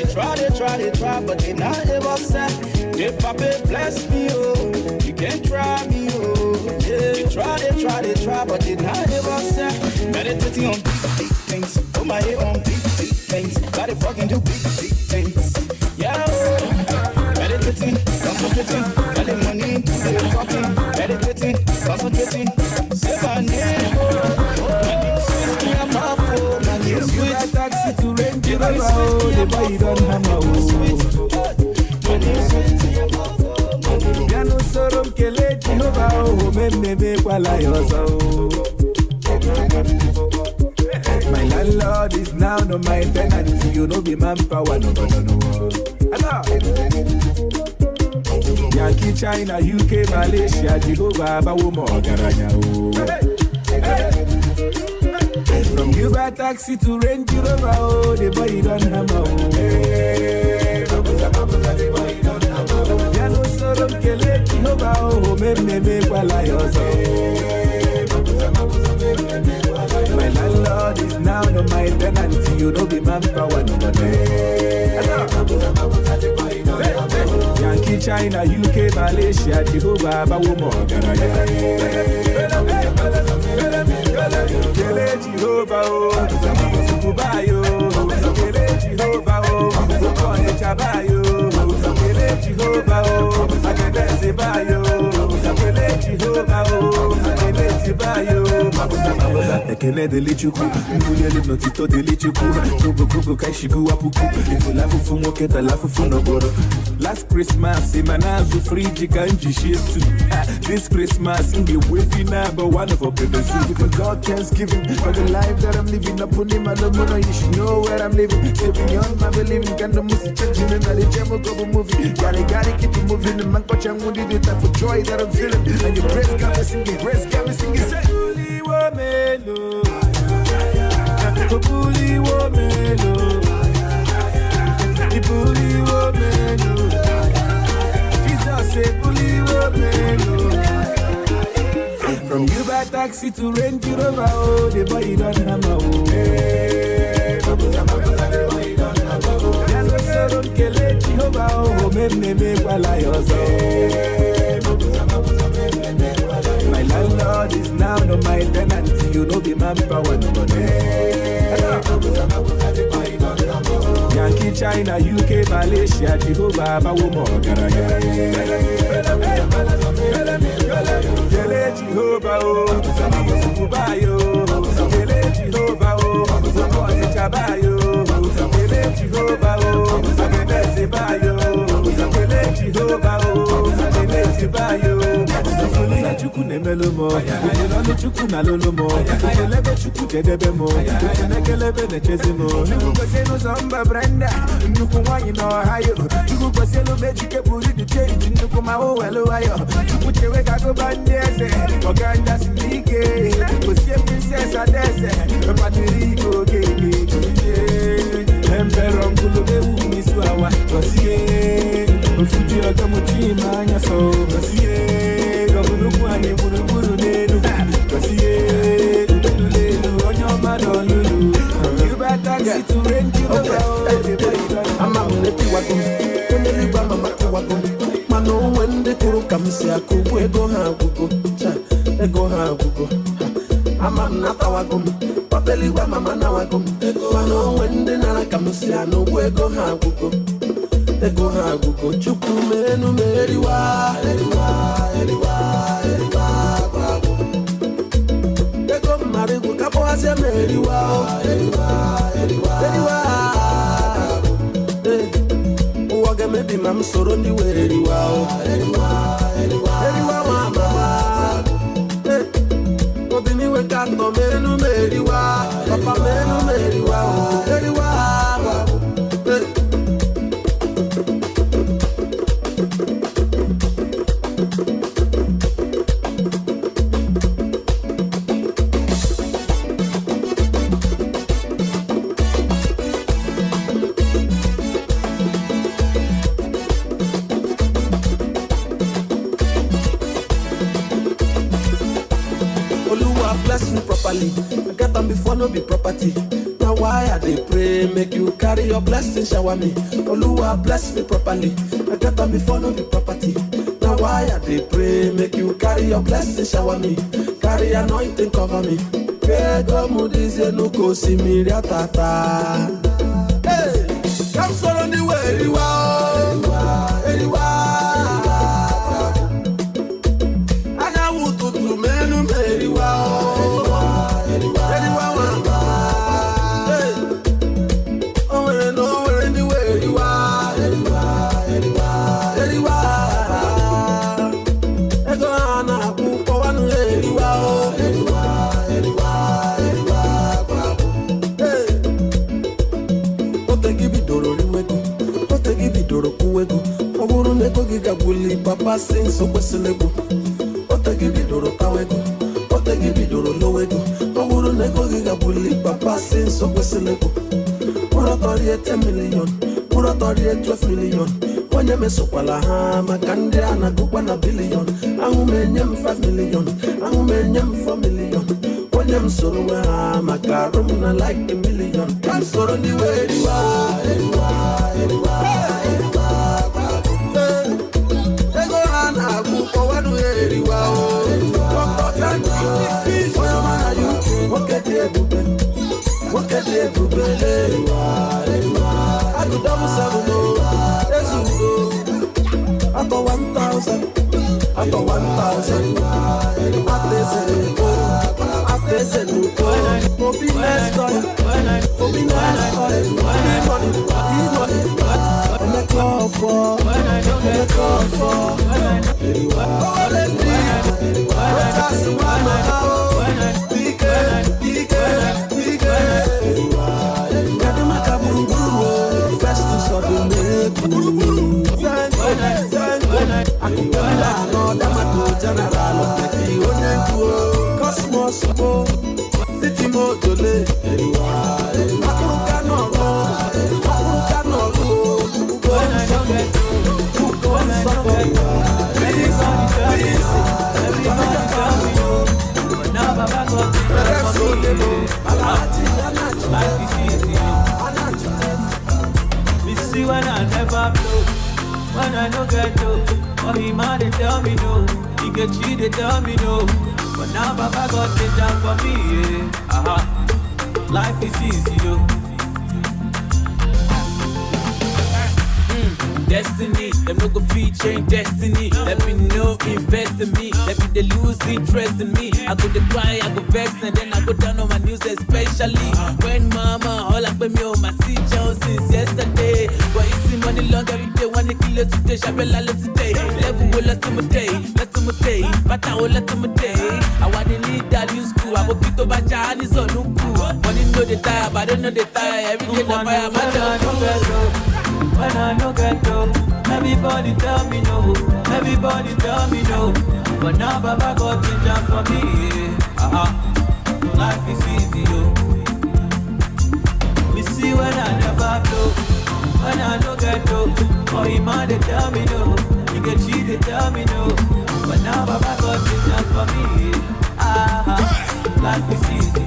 They try, but they not ever said. They papa bless me, oh. You can't try me, oh. Yeah. They try, but they not ever said. Meditating on big things. Put my head on big things. Gotta fucking do big things. Yeah. Meditating, concentrating. Got the money, got the fucking. Meditating, concentrating. Say my name, oh. My name sweet in your mouth, oh. My name sweet. That taxi to Range Rover, oh. The boy don't hammer, oh. My name sweet in your mouth, oh. Piano sorom kele Jehovah, oh. Me kwala yoso, oh. My landlord is now no my tenant. You know be manpower, no. Hello. Yankee, China, UK, Malaysia, Jehovah, Bawomo, Garanya, oh. From Uber taxi to Range Rover, oh, the boy don't hammer, oh. Piano sorom kele Jehovah, oh. Me kwala yoso. My landlord is now no my tenant. You know be manpower, no. Yankee, China, UK, Malaysia, Jehovah, Bawomo, Garaya. Kele Jehovah, oh, Sukubayo. Kele Jehovah, oh, Sukone Chabayo. Kele Jehovah, oh, Akadesi Bayo. Kele Jehovah, oh, Akadesi Bayo. Ekene delichuku, mbuyeli notito delichuku. Kubu kashiku wapuku. Ifulafu fumo keta lafu funoboro. Last Christmas, imanazu friji kanji shestu. This Christmas, in the wavy number one of our babies. Because God Thanksgiving for the life that I'm living. Upon him, you should know where I'm living. Stay beyond my believing. Can the music changing and the gem of a movie. Gotta keep it moving. The man coach and wounded the type of joy that I'm feeling. And your praise got me singing, praise got me singing. Say, Bully Womelo. Bully Womelo. Bully Womelo. Jesus say Bully Womelo. From Uber taxi to Range Rover, oh, the boy don't hammer, oh. Piano sorom kele Jehovah, oh, me kwala yoso. My landlord is now no my tenant. You know be manpower, no. Yankee, China, UK, Malaysia, Jehovah, Bawomo, Garaya. Kele Jehovah, oh, Sukubayo. Kele Jehovah, oh, Sukone Chabayo. Kele Jehovah, oh, Akadesi Bayo. Kele Jehovah, oh, Akadesi Bayo. Ifulina chuku nemelomo, ifulani chuku nalolomo, ifelebe chuku jedebemo, ifenekelebe nechezemo. Chuku kweselu zomba brenda, nduku wanyi no hayo. Chuku kweselu mejike buri di change, nduku maho welu ayo. Chuku chewe kago bandese, oganda sinike, kosie princess adese, patiriko keke. Emperor mkulube umiswawa, kosie. so. Kosiye, governor Kwani, Buru Lenu. Kosiye, Lenu, on your man on Lulu. You better get to rent you I'm a multi wagon. When you live on my wagon. Mano, when the Kuru comes here, we go have go have. I'm not our gum. Papeli wa mama na wa gum. Mano wende na kamusia no we go ha gugo. E go ha gugo. Chuku menu meriwa. E go marigu kapo ase meriwa. Uwage mebi mam soro ndi weriwa. Eriwa mama. Obiniwe kato menu meriwa, papa menu meriwa, meriwa. Bless me properly. I get them before no be property. Now why I dey pray, make you carry your blessing, shower me. Oluwa bless me properly. I get them before no be property. Now why I dey pray, make you carry your blessing, shower me. Carry anointing, cover me. Pego mudize no ko simiri atata. Hey, come surround the way, anyway. Papa sing so kweselego. Otegi bidoro kawego. Otegi bidoro lowego. Owuru nego giga bully. Papa sing so kweselego. Pura tori 10 million. Pura tori 12 million. Onye mesokwala ha makande anagukwa na billion. Angu menyem 5 million. Angu menyem 4 million. Onye msoro ha makarum na like a million. Kansoro ni weriwa. What can they do? I do double 7 I go 1,000. I go 1,000. I say no. Be nice, be nice, and I call for. Cosmos, City Motole, see when I never blow, when I no get low, oh he man they tell me no, he get cheat they tell me no, but now Baba got the job for me, yeah. Life is easy though. Destiny, them no go feed change destiny. Let me know, invest in me. Let me they lose interest in me. I go to cry, I go vex, and then I go down on my news, especially when mama all up with me on my seat since yesterday. But you see money long every day, one kill it today, Shabella today. Level will let them day, but I will let them day. I want to lead that new school. I will pick up my Chinese on no cool. Money know they tire, but I don't know they tire. Every day I buy a matter. When I no get low, everybody tell me no, everybody tell me no. But now Baba got the job for me, yeah. Life is easy, yo. We see when I never flow, when I no get low. Oh, he man they tell me no, he get cheat they tell tell me no. But now Baba God is not for me. Life is easy.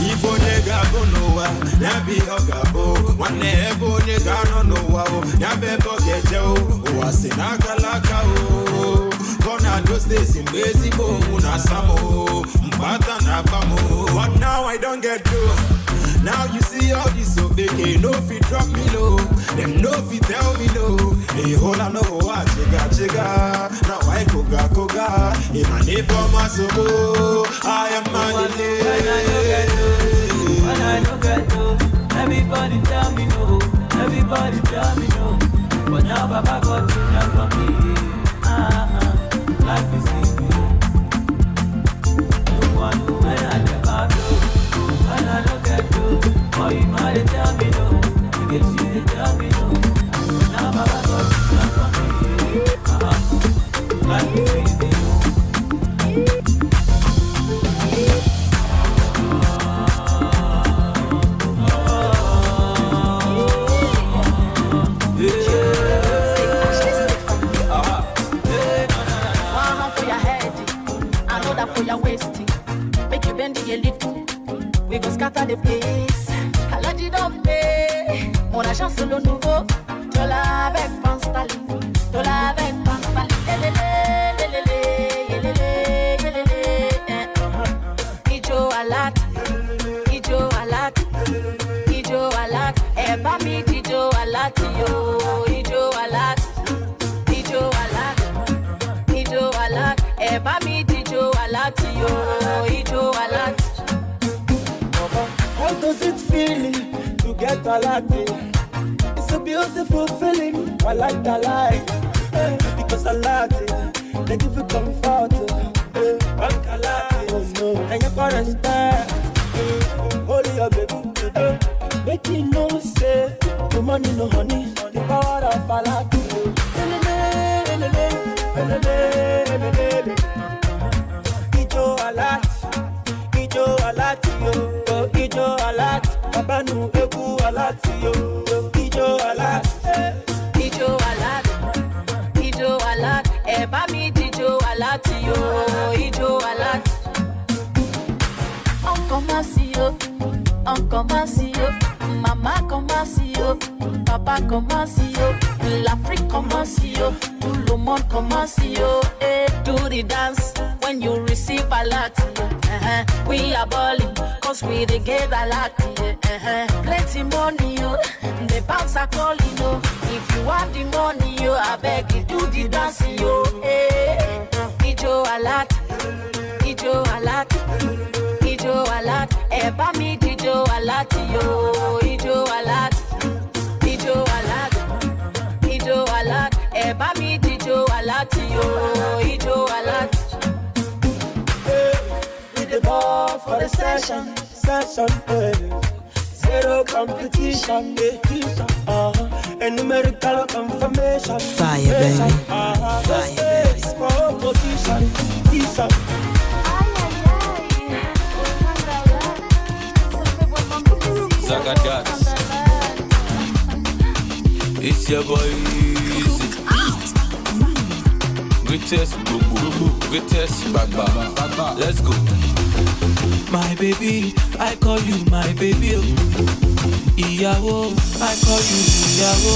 If you nigga go nowhere, ya be hugabo. One ego nigga no nowhere, ya be get you. Oh, I say nakalaka oh. Gonna those days in Besibo, Unasamo, Mbata Nabamo. But now I don't get you. Now you see all this so big, no fit drop me low. Them no fit tell me no. They hold on no what chiga. Now I koga. In my name for my soul, I am my When I don't get no, everybody tell me no. Everybody tell me no. But now Baba God is not for me. Life is easy. No one know when I never do. When I don't get no, or you might tell me no. You get you to tell me no. But now Baba God is not for me. Life is easy. For your wasting, make you bend a little. We go scatter the place. I let you don't pay. On a chance solo nouveau. Dola avec Panstali. Dola avec Panstali. Ijo alat. Ijo alat. Ijo alat. Eba mi ijo alat yo. Ijo alat. Ijo alat. Ijo alat. Eba mi ijo alat yo. Ijo alat. How does it feel to get a latte? It's a beautiful feeling. I like the light because I like it. They give you comfort. Bank a latte, oh no, and you can't stand. Holy your baby, make you know say the money no honey, the power of a latte. Ijo alat, ijo alat yo. Ijo alat, babanu egu alat yo. Ijo alat, Ijo alat, Ijo alat, eba mi ijo alat yo. Ijo alat. On commence yo, maman commence yo, papa commence yo, l'Afrique commence yo, tout le monde commence yo. Hey, do the dance when you receive a lot. We are balling, cause we they get a lot. Plenty money yo, the banks are calling yo. If you want the money yo, I beg you do the dance yo. Hey, Ijo alat, Ijo alat. Ijo alat, eba mi ijo alat yo. Ijo alat, Ijo alat, Ijo alat, eba mi ijo alat yo. Ijo alat. we the ball for the session, zero competition, and numerical confirmation. Fire, baby. Fire, baby. For opposition, Zagadat. It's your boy Easy. Greatest boo, greatest baba. Let's go. My baby, I call you my baby. Ìyàwó, I call you ìyàwó.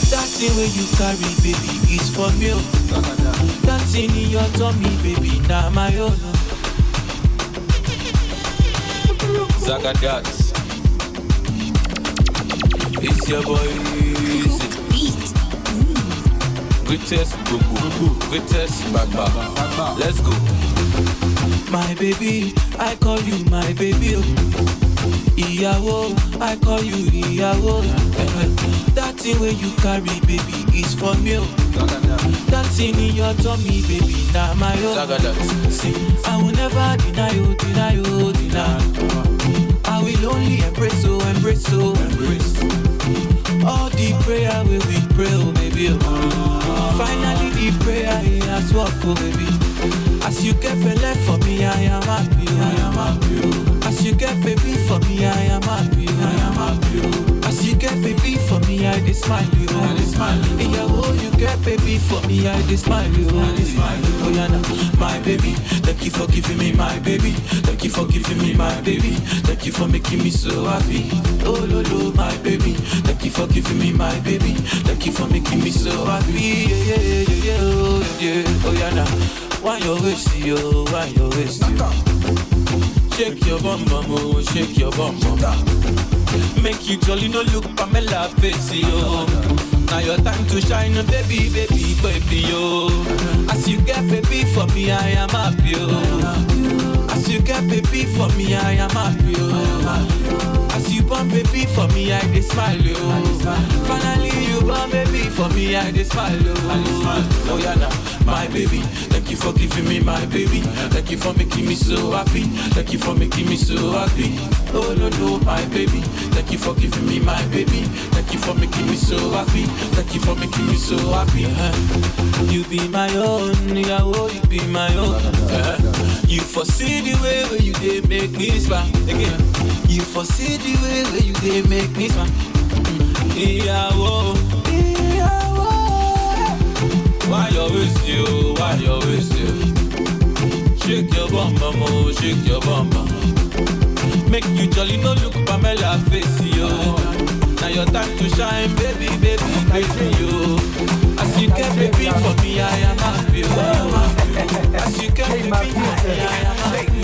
That thing where you carry, baby, is for me. That thing in your tummy, baby, now my own. Zagadat. It's your boy Easy. Greatest boo, greatest baba. Let's go. My baby, I call you my baby. Ìyàwó, I call you ìyàwó. That thing where you carry, baby, is for me. That thing in your tummy, baby, now my own. See, I will never deny you, deny you, deny. I will only embrace, oh, embrace, oh, embrace. All the prayer we pray, oh, baby. Finally, the prayer he has worked, oh, baby. As you get left for me, I am happy, oh, I am happy, oh. As you you get baby for me, I am happy. As you get baby for me, I dey smile you. Yeah, oh, you get baby for me, I dey smile you. Oh yeah, nah, my baby, thank you for giving me my baby. Thank you for giving me my baby. Thank you for making me so happy. Oh lolo, my baby, thank you for giving me my baby. Thank you for making me so happy. Yeah, oh yeah, oh yeah, nah. Why you waste yo? Why you waste yo? Shake your bum bum, oh, shake your bum bum. Make you jolly, no look Pamela face, yo. Now your time to shine, baby, baby, baby, yo. As you get baby for me, I am happy, yo. As you get baby for me, I am happy, yo. As you born baby for me, I dey smile, yo. Finally you born baby for me, I dey smile, yo. Oh yeah, now, my baby, thank you for giving me my baby. Thank you for making me so happy. Thank you for making me so happy. Oh no, my baby, thank you for giving me my baby. Thank you for making me so happy. Thank you for making me so happy. You be my own, yeah, oh, you be my own. You foresee the way where you dey make me smile. Again, you foresee the way where you dey make me smile. Yeah, oh, yeah, oh. Why you waste you? Why you waste you? Shake your bum bum, oh, shake your bum bum. Make you jolly, no look Pamela face, yo. Now your time to shine, baby, baby, baby, yo. As you get baby for me, I am happy, yo. As you get baby for me, I am happy,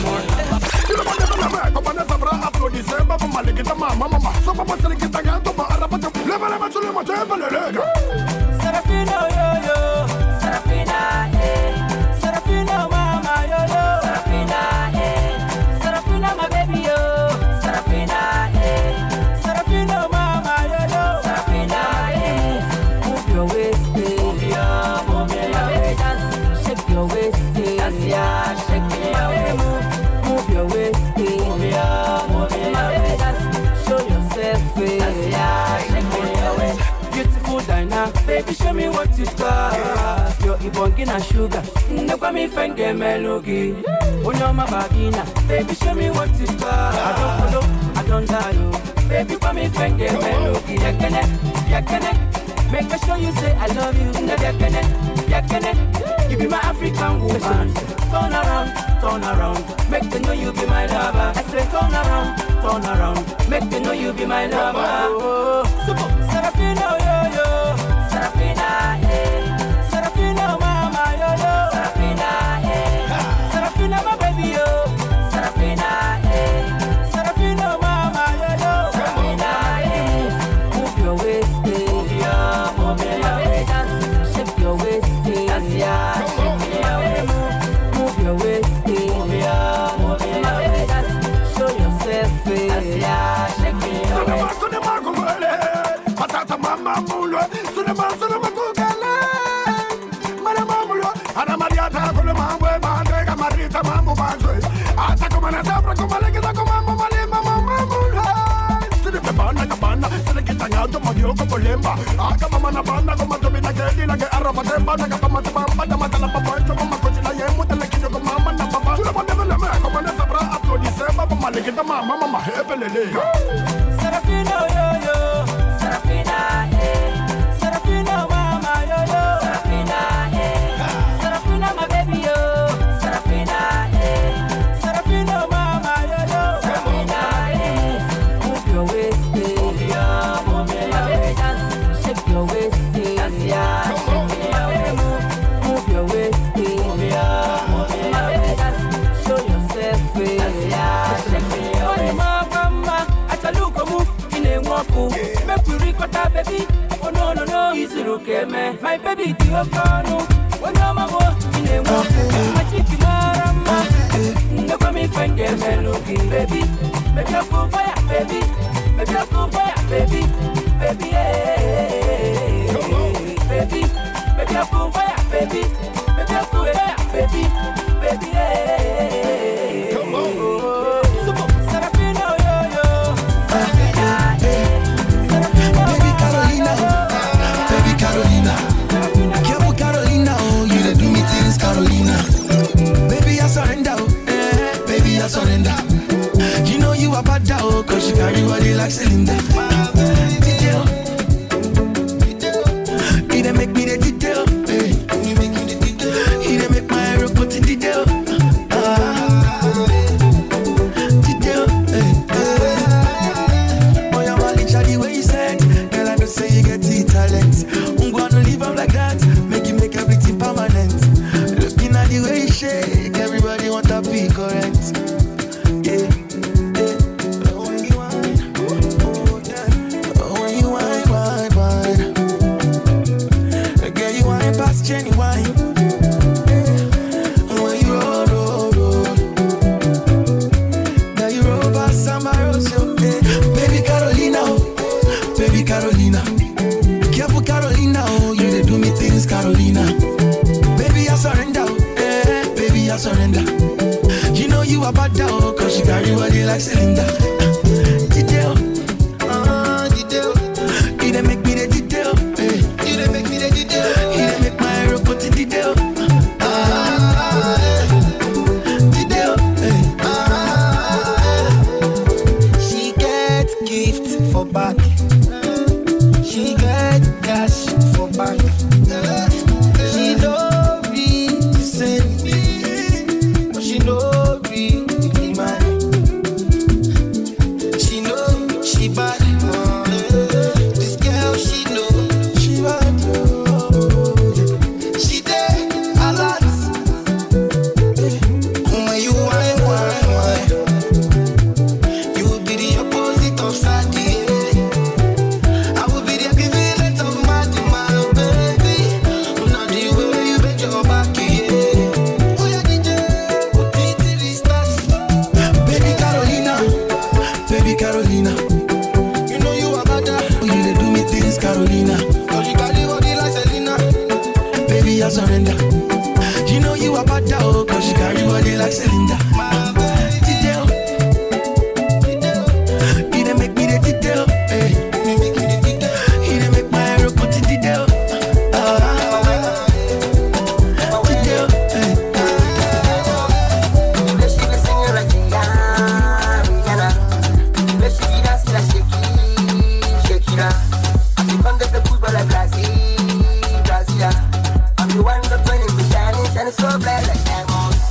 Serafina, yo, yo. Serafina, eh. Serafina, mama, yo, yo. Serafina, eh. Serafina, my baby, yo. Serafina, eh. Serafina, mama, yo, yo. Serafina, eh. Move your waist, eh. Move your waist, dance. Shake your waist, eh. Dance, yeah. Shake your waist. Move your waist, eh. Move your waist, dance. Show yourself, eh. Dance, yeah. Shake your waist. Beautiful Dinah, baby, show me what you got. Your ibongina sugar, never me find game melogi. On your mabagina, baby, show me what you got. I don't follow, I don't die. Baby, for me find game melogi. Yakene, make a show you say I love you. Yakene, you be my African woman. Turn around, make them know you be my lover. I say turn around, make them know you be my lover. Oh, Serafina, yo, yo. Serafina, eh. Serafina, mama, yo, yo. Serafina, eh. Serafina, my baby, yo. Serafina, eh. Serafina, mama, yo, yo. Serafina, eh. Move your waist, eh. Move your waist, dance. Shake your waist, eh. Dance, yeah. Shake your waist. Move your waist, eh. Move your waist, dance. Show yourself, eh. Dance, yeah. Shake your waist. Mama mulo, sunema kugale. Mana mamulo, ana Maria ta kule mamwe mandega marita mamu banjwe. Ata kumana sabra kumale kita kumama male mama mulo. Sine bana kabana, sine kita nyato modio kupolemba. Aka mama na bana kumato bina kedi lage araba temba na kapa matamba na matala papancho kuma kochila yemu tele kijo kumama na baba. Sine bana bana me kumana sabra aplo disemba kumale kita mama hebelele. Serafina, yo, yo. Serafina, eh. Serafina, mama, yo, yo. Serafina, eh. Serafina, my baby, yo. Serafina, eh. Serafina, mama, yo, yo. Serafina, eh. Move your waist, eh. Move your waist, dance. Shake your waist, eh. Dance, yeah. Shake your waist. Move your waist, eh. Move your waist, dance. Show yourself, eh. Dance, yeah. Shake your waist. Mama, achalukomu. Make we record baby. Oh no, easy look at me. My baby, do you know? When you're my boy, in a walk, my chicken, marama. Never me find a melody, baby. Make your go fire, baby. Make your go fire, baby. Baby, hey, baby. Make your go fire, baby. Make your go fire, baby. Baby, hey. Come on. Serafina, yo, yo. Serafina. Carolina, oh, you done do me things, Carolina. Baby, I surrender, oh, baby, I surrender. You know you done make me the detail. You make me the detail. He done make my arrow put in detail. Detail. Oh, yeah, Wally, the way you said, girl, I know say you get the talent. I'm gonna leave him like that, make you make everything permanent. Looking at the way you shake, everybody want to be correct. Yeah. Genuine. When you roll. Now you roll past Samaroso. Baby Carolina, baby Carolina. Careful Carolina, oh, you they do me things, Carolina. Baby, I surrender, baby, I surrender. You know you are bad down, cause you carry body like cylinder. Detail, detail. You they make me the detail, you they make me the detail. You they make my arrow put in detail. Detail, She get gift for back. She get cash for back. She don't be to send me, but she know be the man. She know she bad. This girl she know she bad. She there a lot. When you whine, you will be the opposite of Sadie. I will be the equivalent of my baby. Not the way you bend your back, yeah. Oh yeah, DJ, put it till it starts. Baby Carolina, baby Carolina. You know you are better. You they do me things, Carolina. Cause you carry body like Selena. Baby, I surrender. You know you are better, oh, cause you carry body like Selena. My baby, detail. You they make me the detail, he done make my arrow put in detail. Detail. She be singing like Rihanna. She be dancing like Shakira. I'm the one that the football like Brazil. I'm the one that's winning, be shining so bright like diamonds.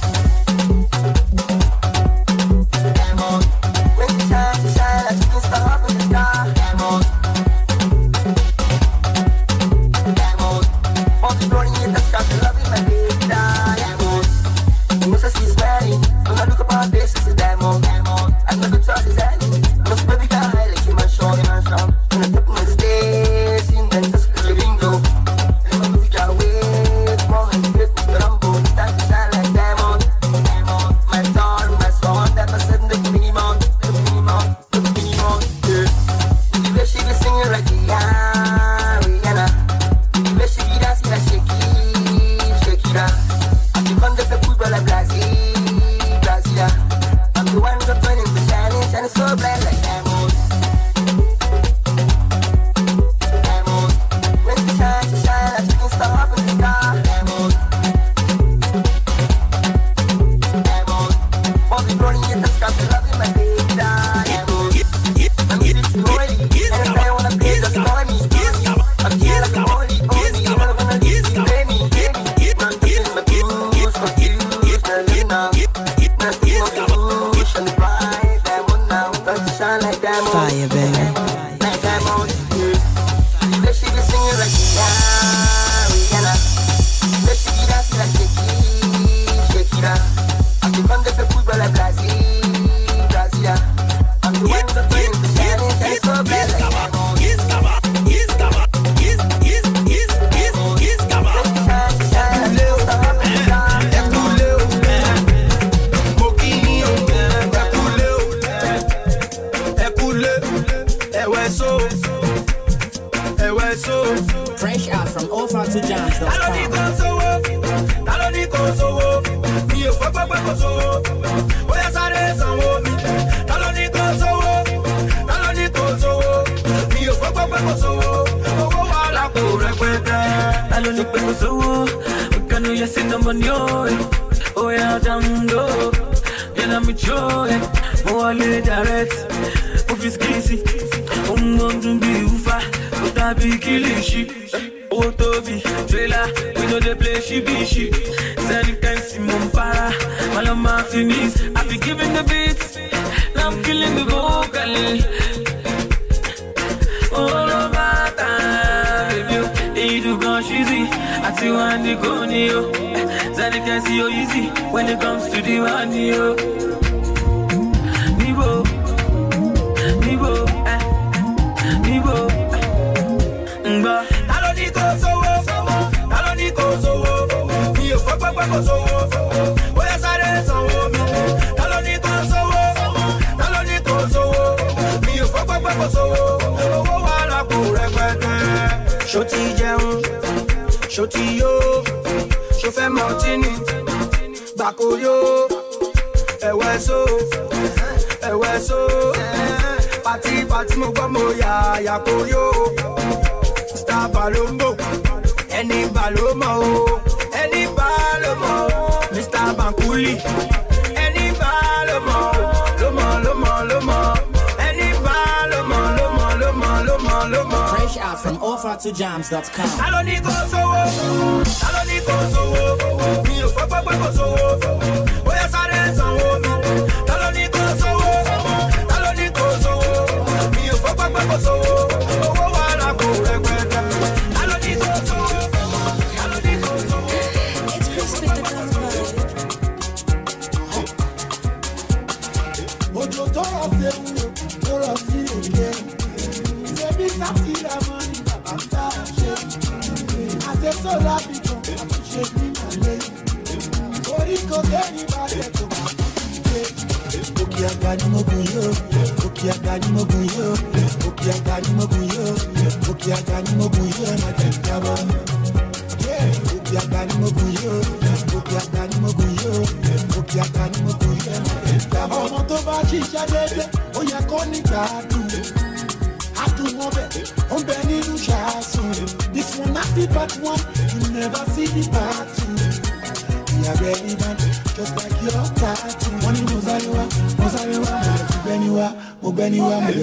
Diamonds. When you shine like shooting star up in the sky. Diamonds. Diamonds. All the glory in the sky, the love in my baby. Diamonds. You know she's smiling. When I look up her face, it's a diamond. I know the trust is at me. No baby guy like you, my short. When I took my stairs, in the just the window. And my music away, more and get the rumble. That is shine like diamond. My son, my son, that was in the minimum. Yeah. The way she be singing like Rihanna. The way she be dancing like Shakira. I'm the one that's the football like Brazil. I'm the one that's winning, be shining so bright like diamonds. Diamonds. When she shine like shooting star up in the sky. Diamonds. Diamonds. All the glory in the sky, the love in my baby. Diamonds. I'm music royally, and I wanna play just for me. I'm here like a holy, you never gonna leave me, baby. Man, this is my blues, confused, Luna. Man, still my blues, and the bright diamond now. But you shine like diamond. Fire, baby. Like diamond, yeah. The way she be singing like Rihanna. The way she be dancing like Shakira. I'm the one that's the football like Brazil. I'm the one that's playing the shining so bright like diamond. Fresh out from Offer to Jams. Oh yeah, Django, yeah, I'm joy. Oh, I lay direct. Office Casey, I'm going to be ufa, but I be killing shit. Oh, Otobi, trailer, we know they play she. Then you can see Mumpara, Malama Finis. I be giving the beats, now I'm killing the vocal. All over time, baby, you gone cheesy. I see one the go near. Then you can see you easy when it comes to the one yo. Nibo, Mba. Mi ò fọ́ pẹ́pẹ́ kò sówó, bóyá sáré sanwó mi. Ta ló ní kó sówó? Mi ò fọ́ pẹ́pẹ́ kò sówó, owó wà lápò rẹpẹtẹ. Ṣó ti jẹun, ṣó ti yó, ṣó fẹ́ mọ̀tínì, gbàkó yó, ẹ̀wẹ̀ so, pàtí mo gbọ́ mo yà kó yó. Star Balombo, ẹni Balomo o. Mr. Bankuli, any balomo, lomo, any balomo. Fresh out from offertojams.com. Taloni koso, mi ò fọ́ pẹ́pẹ́ koso, bóyá sáré sanwó mi. Taloni koso, mi ò fọ́ pẹ́pẹ́ koso, owó wà lápò rẹpẹtẹ. Taloni koso. Ojo tó rọ̀ sí ewu, tó rọ̀ sí òye. Ṣebí sátìrà mọ́ ni bàbá ń dá ṣe. Àṣẹ tó lábì kan, àtúnṣe ní ìmọ̀lẹ́. Orí kò tẹ́ni balẹ̀ tó bá ṣe. Òkè àgbà ni mo gùn yó, òkè àgbà ni mo gùn yó, òkè àgbà ni mo gùn yó, òkè àgbà ni mo gùn yó, má jẹ́ ìjábọ̀. Òkè àgbà ni mo gùn yó, òkè àgbà ni mo gùn yó, òkè àgbà ni mo gùn yó, má jẹ́ ìjábọ̀. Ọmọ tó bá ṣiṣẹ́ déédéé, ó yẹ kó nígbà dùn. Adùn wọn bẹ̀, ó ń bẹ nínú ṣáàṣùn. This one not the bad one, you never see the bad two. We are relevant, just like your tattoo. Wọ́n ní mo sáré wá, mo lè fi gbẹ́ni wá, mo lè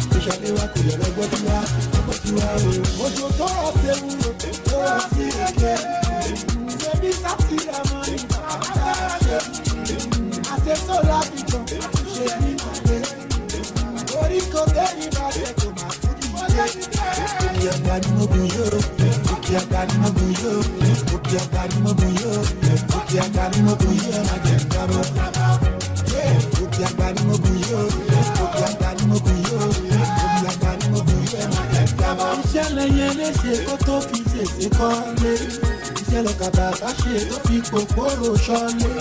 fi ṣàlẹ́ wá, kò lè lọ́gbọ́ tí wá, ọgbọ́ tí wá o. Ojo tó rọ̀ sí ewúro, tó rọ̀ sí ẹ̀kẹ́. Ṣebí sátìrà mọ́ ní bàbá ṣe. Àṣẹ tó lábì kan, àtúnṣe ní ìmọ̀lẹ́. Orí kò tẹ́ni balẹ̀ tó máa kú ní ìdílé. Òkè àgbà ni mo gùn yó, òkè àgbà ni mo gùn yó, òkè àgbà ni mo gùn yó, òkè àgbà ni mo gùn yó, má jẹ́ ìjábọ̀. Òkè àgbà ni mo gùn yó, òkè àgbà ni mo gùn yó, òkè àgbà ni mo gùn yó, má jẹ́ ìjábọ̀. Iṣẹ́ lẹ́yìn léṣe kó tó fi ṣèṣe kọ́lé. Iṣẹ́ lọ́kadà bá ṣe tó fi kòkòrò ṣọ́lé.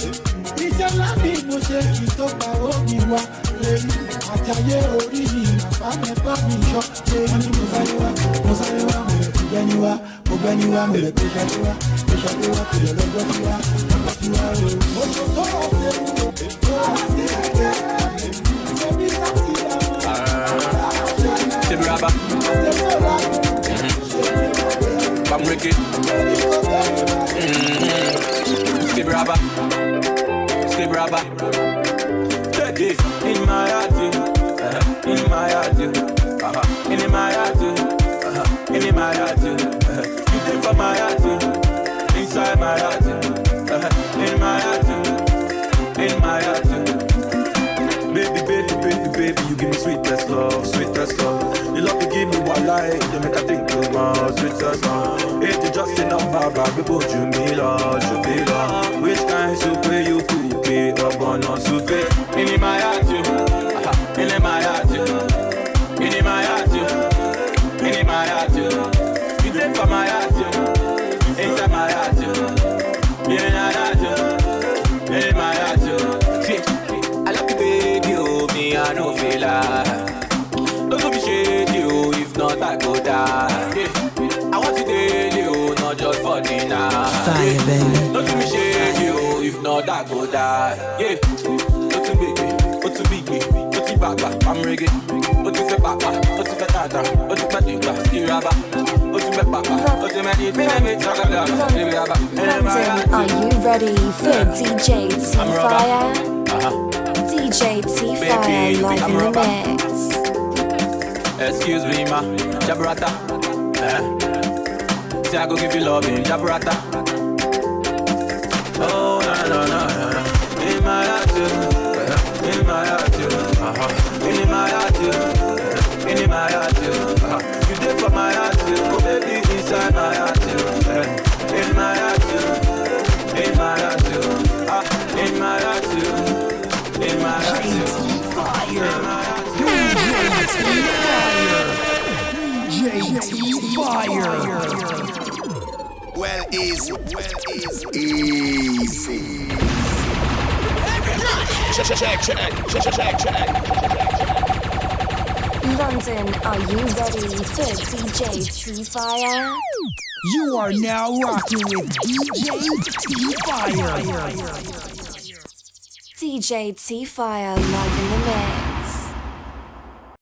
Iṣẹ́ lábí mo ṣe kí tó pa omi wá lẹ́yìn. Àjàyè orí mi, àbá mẹ́fà mi ṣọ́. Wọ́n ní mo sáré wá, mo lè fi gbẹ́ni wá, mo lè fi ṣàlẹ́ wá, kò lè lọ́gbọ́ tí wá, ọgbọ́ tí wá o. Ojo tó rọ̀ sí ewu, tó rọ̀ sí ẹ̀kẹ́. Ṣebí sátìrà mọ́ ni bàbá ṣe. Step rapper. Bam reggae. Step rapper. Take it in my heart, in my heart, in my heart, in my heart. You did for my heart, inside my heart, in my heart, in my heart. Baby, you give me sweetest love. You love to give me one life, you make I think too much, sweetest love. Ain't it just enough, my people, you me love. Which kind soup will you cook it up on no soup? In my heart, in my heart, in my heart, in my heart. You did for my heart, inside my heart, in my heart. I love you, baby, oh me, I don't feel like. Don't be shady, oh, if not I go die. I want to date you, not just for dinner. Fire, baby. Don't be shady, oh, if not I go die. Yeah, don't to baby, don't to big, don't to baba, I'm reggae. Don't to papa, don't to tata, don't to patika, skiraba. Don't to papa, don't to meditate, Are you ready for DJ T-Fire? DJ T-Fire live in the mix. Excuse me, ma, Jabrata. say I go give you love in Jabrata. Oh, no. In my heart, you. In my heart, you. In my heart, you. In my heart, you. You did for my heart, you. Oh, baby, inside my heart, you. In my heart, you. In my heart, you. In my heart, you. In my heart, you. JT Fire. Well, easy. Check. London, are you ready for DJ T-Fire? You are now rocking with DJ T-Fire. DJ T-Fire live in the mix.